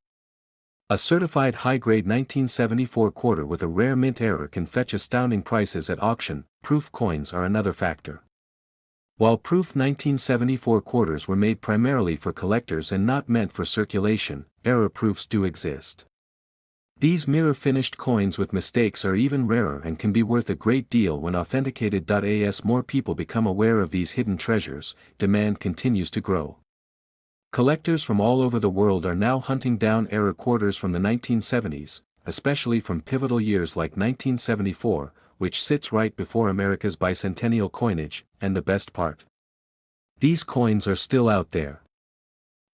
A certified high-grade 1974 quarter with a rare mint error can fetch astounding prices at auction. Proof coins are another factor. While proof 1974 quarters were made primarily for collectors and not meant for circulation, error proofs do exist. These mirror-finished coins with mistakes are even rarer and can be worth a great deal when authenticated. As more people become aware of these hidden treasures, demand continues to grow. Collectors from all over the world are now hunting down error quarters from the 1970s, especially from pivotal years like 1974, which sits right before America's bicentennial coinage. And the best part? These coins are still out there.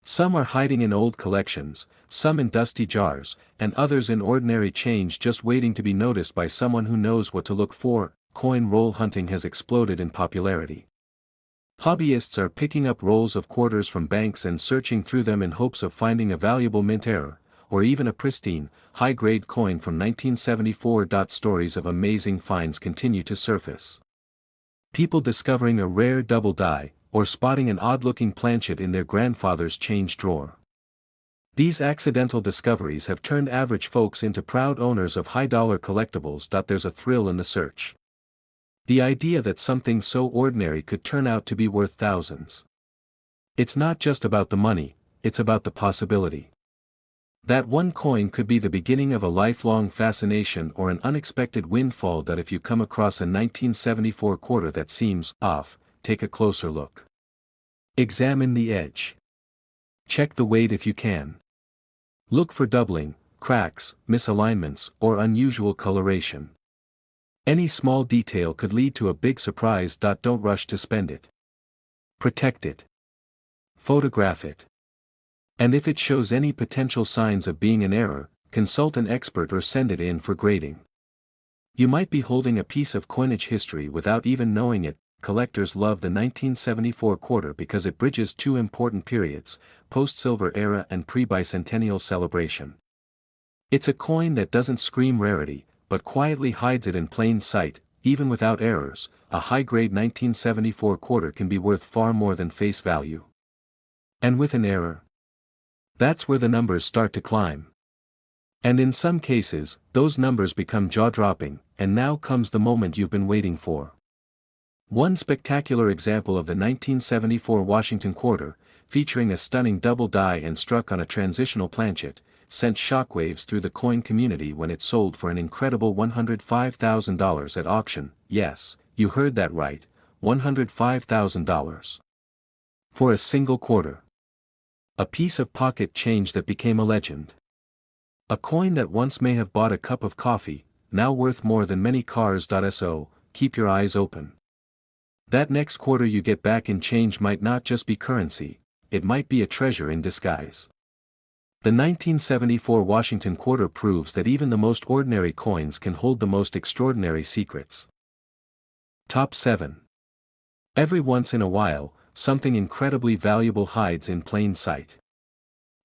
Some are hiding in old collections, some in dusty jars, and others in ordinary change just waiting to be noticed by someone who knows what to look for. Coin roll hunting has exploded in popularity. Hobbyists are picking up rolls of quarters from banks and searching through them in hopes of finding a valuable mint error, or even a pristine, high-grade coin from 1974. Stories of amazing finds continue to surface. People discovering a rare double die, or spotting an odd-looking planchet in their grandfather's change drawer. These accidental discoveries have turned average folks into proud owners of high-dollar collectibles. There's a thrill in the search. The idea that something so ordinary could turn out to be worth thousands. It's not just about the money, it's about the possibility. That one coin could be the beginning of a lifelong fascination or an unexpected windfall. If you come across a 1974 quarter that seems off, take a closer look. Examine the edge. Check the weight if you can. Look for doubling, cracks, misalignments, or unusual coloration. Any small detail could lead to a big surprise. Don't rush to spend it. Protect it. Photograph it. And if it shows any potential signs of being an error, consult an expert or send it in for grading. You might be holding a piece of coinage history without even knowing it. Collectors love the 1974 quarter because it bridges two important periods, post-silver era and pre-bicentennial celebration. It's a coin that doesn't scream rarity, but quietly hides it in plain sight. Even without errors, a high-grade 1974 quarter can be worth far more than face value. And with an error, that's where the numbers start to climb. And in some cases, those numbers become jaw-dropping. And now comes the moment you've been waiting for. One spectacular example of the 1974 Washington quarter, featuring a stunning double die and struck on a transitional planchet, sent shockwaves through the coin community when it sold for an incredible $105,000 at auction. Yes, you heard that right, $105,000. For a single quarter. A piece of pocket change that became a legend. A coin that once may have bought a cup of coffee, now worth more than many cars. So, keep your eyes open. That next quarter you get back in change might not just be currency, it might be a treasure in disguise. The 1974 Washington quarter proves that even the most ordinary coins can hold the most extraordinary secrets. Top 7. Every once in a while, something incredibly valuable hides in plain sight.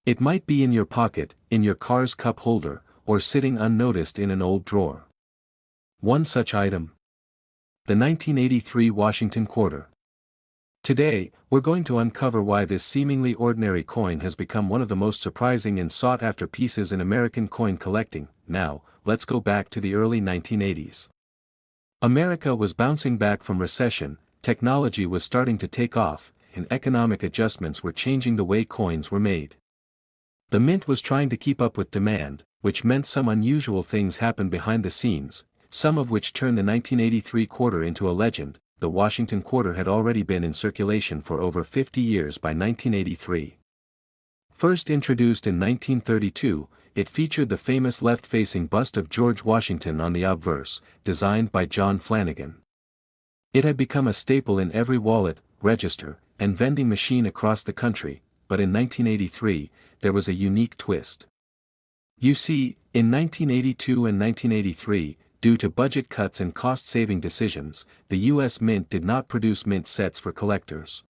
It might be in your pocket, in your car's cup holder, or sitting unnoticed in an old drawer. One such item. The 1983 Washington quarter. Today, we're going to uncover why this seemingly ordinary coin has become one of the most surprising and sought-after pieces in American coin collecting. Now, let's go back to the early 1980s. America was bouncing back from recession, technology was starting to take off, and economic adjustments were changing the way coins were made. The mint was trying to keep up with demand, which meant some unusual things happened behind the scenes, some of which turned the 1983 quarter into a legend. The Washington quarter had already been in circulation for over 50 years by 1983. First introduced in 1932, it featured the famous left-facing bust of George Washington on the obverse, designed by John Flanagan. It had become a staple in every wallet, register, and vending machine across the country, but in 1983, there was a unique twist. You see, in 1982 and 1983, due to budget cuts and cost-saving decisions, the U.S. Mint did not produce mint sets for collectors.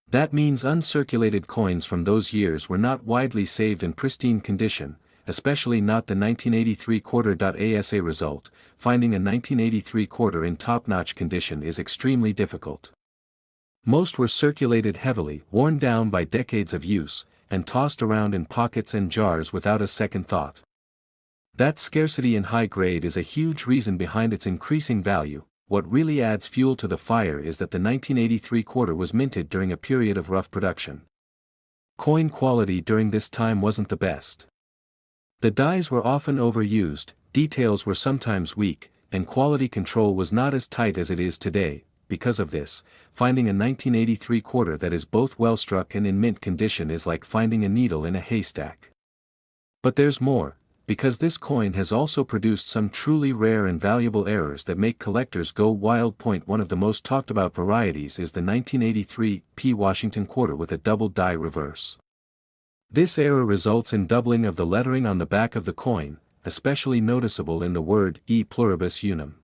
That means uncirculated coins from those years were not widely saved in pristine condition, especially not the 1983 quarter. As a result, finding a 1983 quarter in top-notch condition is extremely difficult. Most were circulated heavily, worn down by decades of use, and tossed around in pockets and jars without a second thought. That scarcity in high grade is a huge reason behind its increasing value. What really adds fuel to the fire is that the 1983 quarter was minted during a period of rough production. Coin quality during this time wasn't the best. The dies were often overused, details were sometimes weak, and quality control was not as tight as it is today. Because of this, finding a 1983 quarter that is both well struck and in mint condition is like finding a needle in a haystack. But there's more. Because this coin has also produced some truly rare and valuable errors that make collectors go wild. One of the most talked about varieties is the 1983 P Washington quarter with a double die reverse. This error results in doubling of the lettering on the back of the coin, especially noticeable in the word E pluribus unum.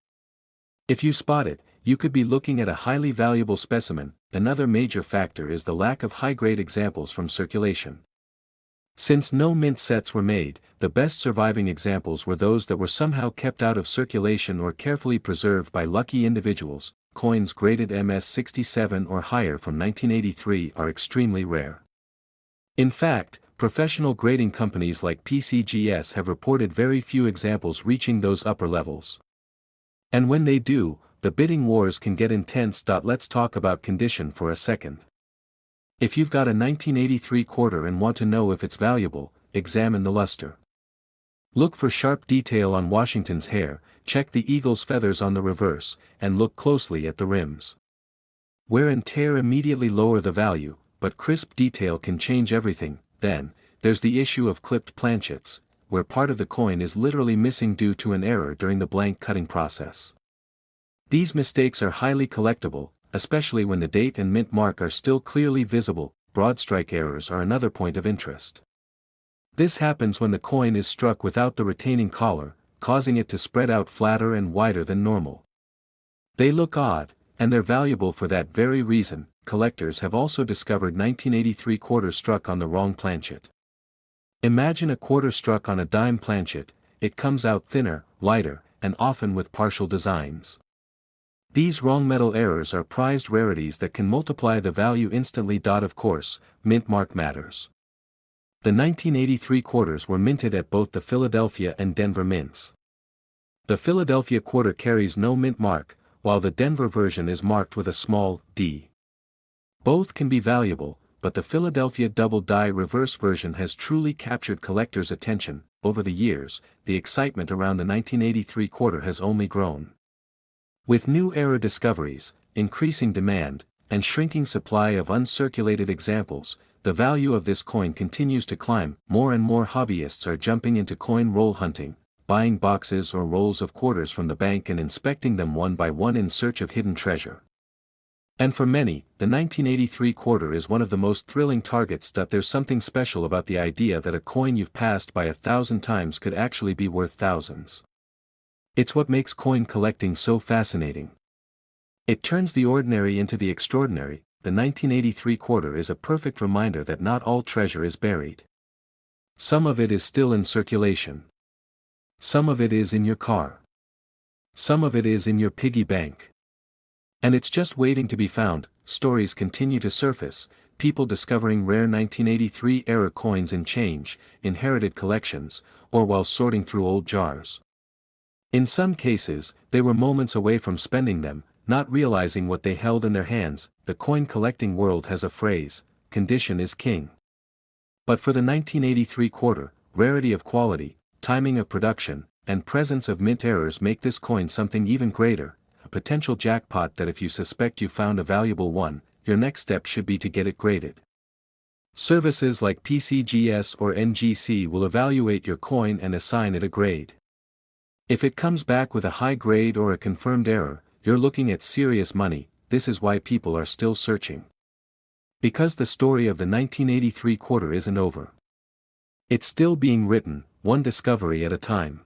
If you spot it, you could be looking at a highly valuable specimen. Another major factor is the lack of high-grade examples from circulation. Since no mint sets were made, the best surviving examples were those that were somehow kept out of circulation or carefully preserved by lucky individuals. Coins graded MS-67 or higher from 1983 are extremely rare. In fact, professional grading companies like PCGS have reported very few examples reaching those upper levels. And when they do, the bidding wars can get intense. Let's talk about condition for a second. If you've got a 1983 quarter and want to know if it's valuable, examine the luster. Look for sharp detail on Washington's hair, check the eagle's feathers on the reverse, and look closely at the rims. Wear and tear immediately lower the value, but crisp detail can change everything. Then, there's the issue of clipped planchets, where part of the coin is literally missing due to an error during the blank cutting process. These mistakes are highly collectible, especially when the date and mint mark are still clearly visible. Broad strike errors are another point of interest. This happens when the coin is struck without the retaining collar, causing it to spread out flatter and wider than normal. They look odd, and they're valuable for that very reason. Collectors have also discovered 1983 quarters struck on the wrong planchet. Imagine a quarter struck on a dime planchet. It comes out thinner, lighter, and often with partial designs. These wrong metal errors are prized rarities that can multiply the value instantly. Of course, mint mark matters. The 1983 quarters were minted at both the Philadelphia and Denver mints. The Philadelphia quarter carries no mint mark, while the Denver version is marked with a small d. Both can be valuable, but the Philadelphia double die reverse version has truly captured collectors' attention. Over the years, the excitement around the 1983 quarter has only grown. With new era discoveries, increasing demand, and shrinking supply of uncirculated examples, the value of this coin continues to climb. More and more hobbyists are jumping into coin roll hunting, buying boxes or rolls of quarters from the bank and inspecting them one by one in search of hidden treasure. And for many, the 1983 quarter is one of the most thrilling targets. There's something special about the idea that a coin you've passed by 1,000 times could actually be worth thousands. It's what makes coin collecting so fascinating. It turns the ordinary into the extraordinary. The 1983 quarter is a perfect reminder that not all treasure is buried. Some of it is still in circulation. Some of it is in your car. Some of it is in your piggy bank. And it's just waiting to be found. Stories continue to surface, people discovering rare 1983-era coins in change, inherited collections, or while sorting through old jars. In some cases, they were moments away from spending them, not realizing what they held in their hands. The coin collecting world has a phrase, condition is king. But for the 1983 quarter, rarity of quality, timing of production, and presence of mint errors make this coin something even greater, a potential jackpot that if you suspect you found a valuable one, your next step should be to get it graded. Services like PCGS or NGC will evaluate your coin and assign it a grade. If it comes back with a high grade or a confirmed error, you're looking at serious money. This is why people are still searching. Because the story of the 1983 quarter isn't over. It's still being written, one discovery at a time.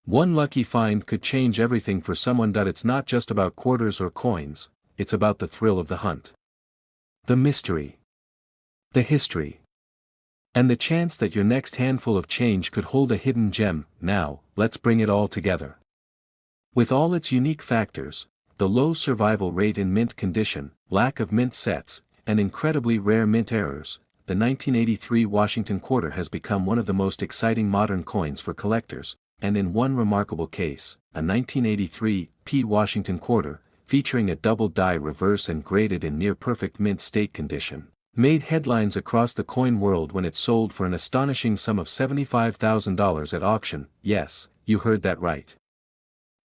One lucky find could change everything for someone. It's not just about quarters or coins, it's about the thrill of the hunt. The mystery. The history. And the chance that your next handful of change could hold a hidden gem. Now, let's bring it all together. With all its unique factors, the low survival rate in mint condition, lack of mint sets, and incredibly rare mint errors, the 1983 Washington quarter has become one of the most exciting modern coins for collectors, and in one remarkable case, a 1983 P Washington quarter, featuring a double die reverse and graded in near-perfect mint state condition, made headlines across the coin world when it sold for an astonishing sum of $75,000 at auction. Yes, you heard that right.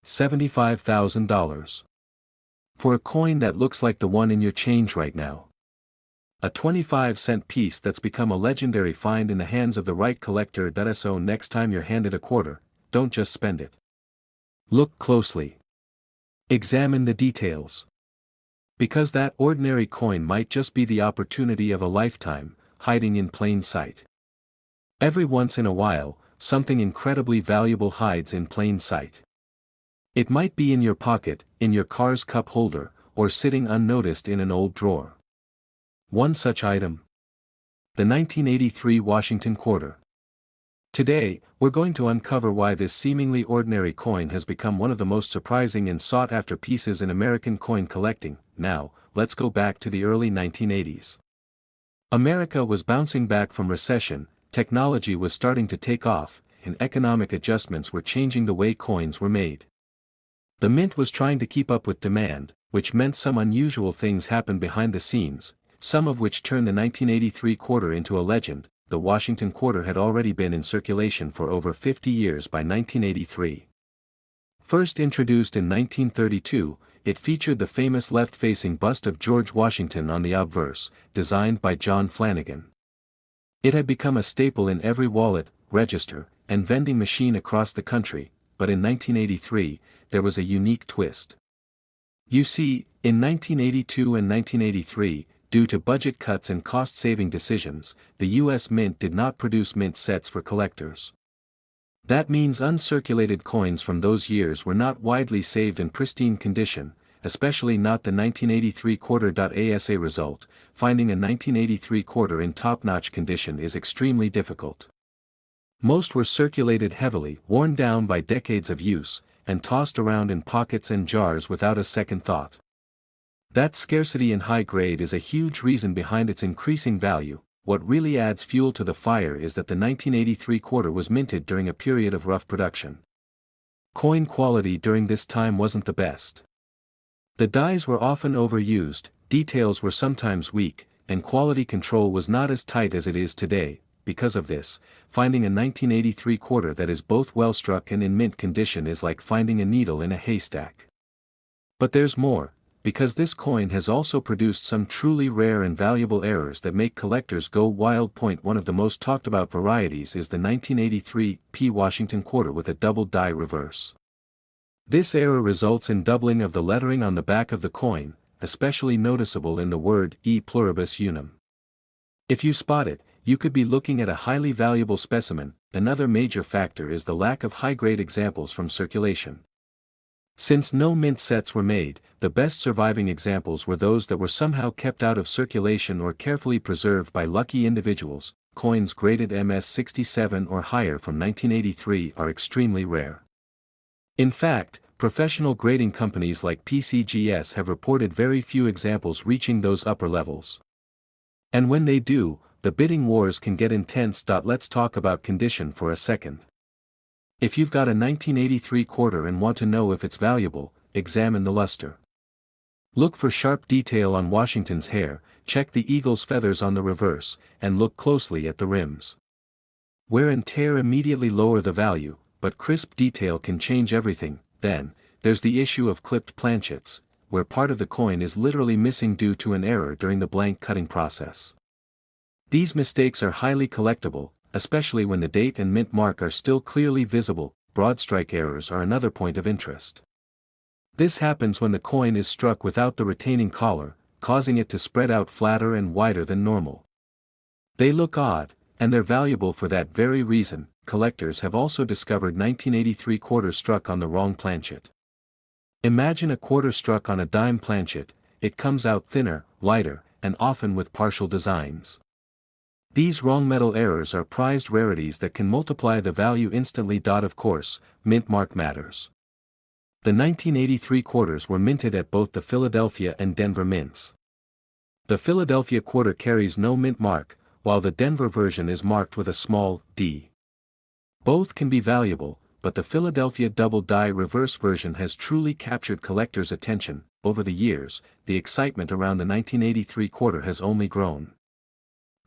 $75,000. For a coin that looks like the one in your change right now. A 25-cent piece that's become a legendary find in the hands of the right collector. So next time you're handed a quarter, don't just spend it. Look closely. Examine the details. Because that ordinary coin might just be the opportunity of a lifetime, hiding in plain sight. Every once in a while, something incredibly valuable hides in plain sight. It might be in your pocket, in your car's cup holder, or sitting unnoticed in an old drawer. One such item. The 1983 Washington quarter. Today, we're going to uncover why this seemingly ordinary coin has become one of the most surprising and sought-after pieces in American coin collecting. Now, let's go back to the early 1980s. America was bouncing back from recession, technology was starting to take off, and economic adjustments were changing the way coins were made. The mint was trying to keep up with demand, which meant some unusual things happened behind the scenes, some of which turned the 1983 quarter into a legend. The Washington quarter had already been in circulation for over 50 years by 1983. First introduced in 1932, it featured the famous left-facing bust of George Washington on the obverse, designed by John Flanagan. It had become a staple in every wallet, register, and vending machine across the country, but in 1983, there was a unique twist. You see, in 1982 and 1983, due to budget cuts and cost-saving decisions, the U.S. Mint did not produce mint sets for collectors. That means uncirculated coins from those years were not widely saved in pristine condition, especially not the 1983 quarter. As a result, finding a 1983 quarter in top-notch condition is extremely difficult. Most were circulated heavily, worn down by decades of use, and tossed around in pockets and jars without a second thought. That scarcity in high grade is a huge reason behind its increasing value. What really adds fuel to the fire is that the 1983 quarter was minted during a period of rough production. Coin quality during this time wasn't the best. The dies were often overused, details were sometimes weak, and quality control was not as tight as it is today. Because of this, finding a 1983 quarter that is both well struck and in mint condition is like finding a needle in a haystack. But there's more. because this coin has also produced some truly rare and valuable errors that make collectors go wild. One of the most talked about varieties is the 1983 P Washington quarter with a double die reverse. This error results in doubling of the lettering on the back of the coin, especially noticeable in the word E pluribus unum. If you spot it, you could be looking at a highly valuable specimen. Another major factor is the lack of high-grade examples from circulation. Since no mint sets were made, the best surviving examples were those that were somehow kept out of circulation or carefully preserved by lucky individuals. Coins graded MS-67 or higher from 1983 are extremely rare. In fact, professional grading companies like PCGS have reported very few examples reaching those upper levels. And when they do, the bidding wars can get intense. Let's talk about condition for a second. If you've got a 1983 quarter and want to know if it's valuable, examine the luster. Look for sharp detail on Washington's hair, check the eagle's feathers on the reverse, and look closely at the rims. Wear and tear immediately lower the value, but crisp detail can change everything. Then, there's the issue of clipped planchets, where part of the coin is literally missing due to an error during the blank cutting process. These mistakes are highly collectible, especially when the date and mint mark are still clearly visible. Broad strike errors are another point of interest. This happens when the coin is struck without the retaining collar, causing it to spread out flatter and wider than normal. They look odd, and they're valuable for that very reason. Collectors have also discovered 1983 quarters struck on the wrong planchet. Imagine a quarter struck on a dime planchet. It comes out thinner, lighter, and often with partial designs. These wrong metal errors are prized rarities that can multiply the value instantly. Of course, mint mark matters. The 1983 quarters were minted at both the Philadelphia and Denver mints. The Philadelphia quarter carries no mint mark, while the Denver version is marked with a small d. Both can be valuable, but the Philadelphia double die reverse version has truly captured collectors' attention. Over the years, the excitement around the 1983 quarter has only grown.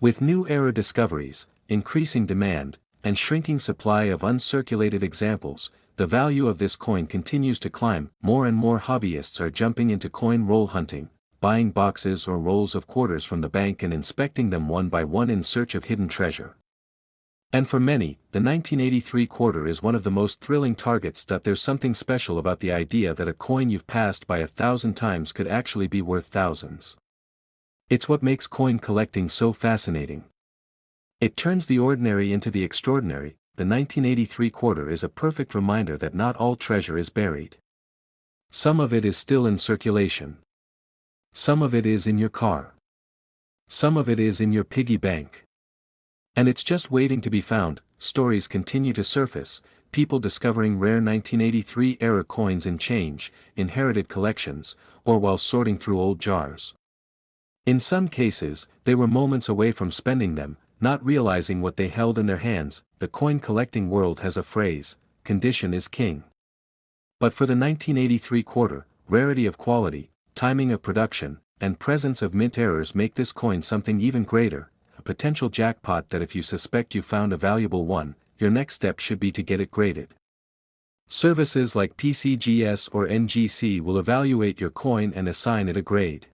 With new era discoveries, increasing demand, and shrinking supply of uncirculated examples, the value of this coin continues to climb. More and more hobbyists are jumping into coin roll hunting, buying boxes or rolls of quarters from the bank and inspecting them one by one in search of hidden treasure. And for many, the 1983 quarter is one of the most thrilling targets. There's something special about the idea that a coin you've passed by 1,000 times could actually be worth thousands. It's what makes coin collecting so fascinating. It turns the ordinary into the extraordinary. The 1983 quarter is a perfect reminder that not all treasure is buried. Some of it is still in circulation. Some of it is in your car. Some of it is in your piggy bank. And it's just waiting to be found. Stories continue to surface, people discovering rare 1983 era coins in change, inherited collections, or while sorting through old jars. In some cases, they were moments away from spending them, not realizing what they held in their hands. The coin collecting world has a phrase, condition is king. But for the 1983 quarter, rarity of quality, timing of production, and presence of mint errors make this coin something even greater, a potential jackpot that if you suspect you found a valuable one, your next step should be to get it graded. Services like PCGS or NGC will evaluate your coin and assign it a grade.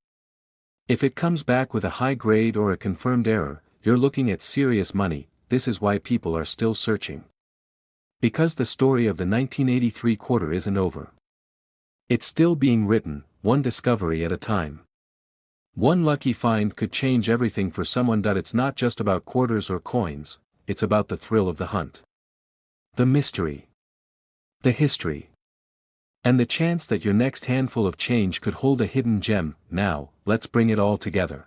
If it comes back with a high grade or a confirmed error, you're looking at serious money. This is why people are still searching. Because the story of the 1983 quarter isn't over. It's still being written, one discovery at a time. One lucky find could change everything for someone. It's not just about quarters or coins, it's about the thrill of the hunt. The mystery. The history. And the chance that your next handful of change could hold a hidden gem. Now, let's bring it all together.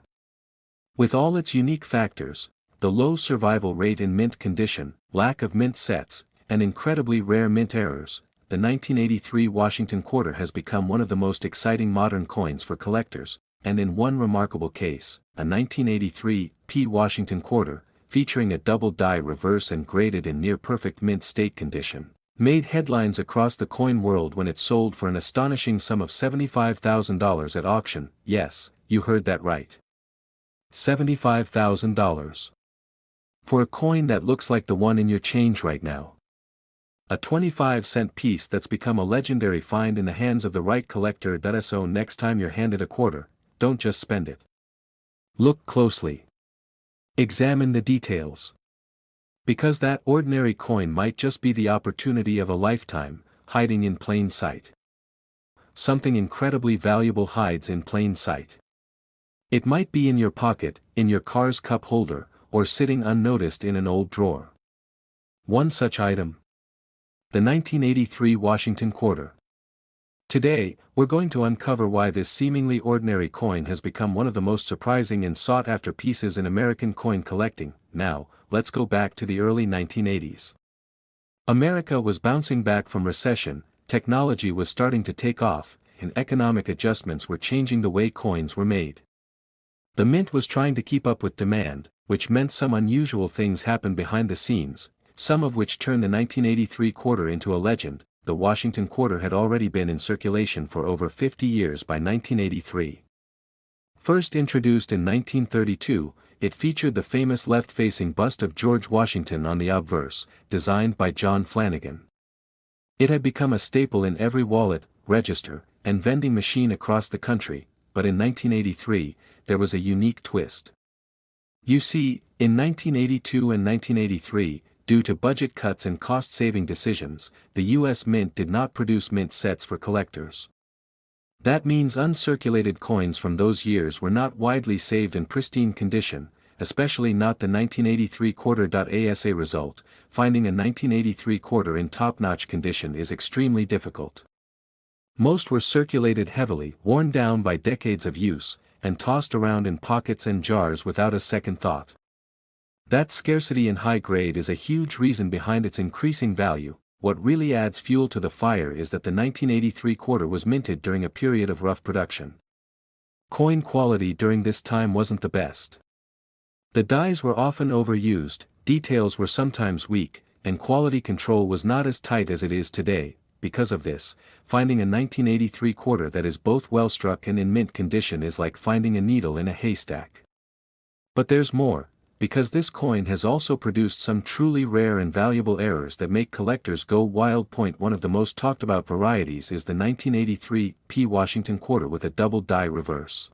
With all its unique factors, the low survival rate in mint condition, lack of mint sets, and incredibly rare mint errors, the 1983 Washington quarter has become one of the most exciting modern coins for collectors, and in one remarkable case, a 1983 P Washington quarter, featuring a double die reverse and graded in near-perfect mint state condition, made headlines across the coin world when it sold for an astonishing sum of $75,000 at auction. Yes, you heard that right. $75,000. For a coin that looks like the one in your change right now. A 25-cent piece that's become a legendary find in the hands of the right collector. So next time you're handed a quarter, don't just spend it. Look closely. Examine the details. Because that ordinary coin might just be the opportunity of a lifetime, hiding in plain sight. Something incredibly valuable hides in plain sight. It might be in your pocket, in your car's cup holder, or sitting unnoticed in an old drawer. One such item. The 1983 Washington quarter. Today, we're going to uncover why this seemingly ordinary coin has become one of the most surprising and sought-after pieces in American coin collecting. Now, let's go back to the early 1980s. America was bouncing back from recession, technology was starting to take off, and economic adjustments were changing the way coins were made. The mint was trying to keep up with demand, which meant some unusual things happened behind the scenes, some of which turned the 1983 quarter into a legend. The Washington quarter had already been in circulation for over 50 years by 1983. First introduced in 1932, it featured the famous left-facing bust of George Washington on the obverse, designed by John Flanagan. It had become a staple in every wallet, register, and vending machine across the country, but in 1983, there was a unique twist. You see, in 1982 and 1983, due to budget cuts and cost-saving decisions, the U.S. Mint did not produce mint sets for collectors. That means uncirculated coins from those years were not widely saved in pristine condition, especially not the 1983 quarter. As a result, finding a 1983 quarter in top-notch condition is extremely difficult. Most were circulated heavily, worn down by decades of use, and tossed around in pockets and jars without a second thought. That scarcity in high grade is a huge reason behind its increasing value. What really adds fuel to the fire is that the 1983 quarter was minted during a period of rough production. Coin quality during this time wasn't the best. The dies were often overused, details were sometimes weak, and quality control was not as tight as it is today. Because of this, finding a 1983 quarter that is both well struck and in mint condition is like finding a needle in a haystack. But there's more. Because this coin has also produced some truly rare and valuable errors that make collectors go wild. One of the most talked about varieties is the 1983 P Washington quarter with a double die reverse.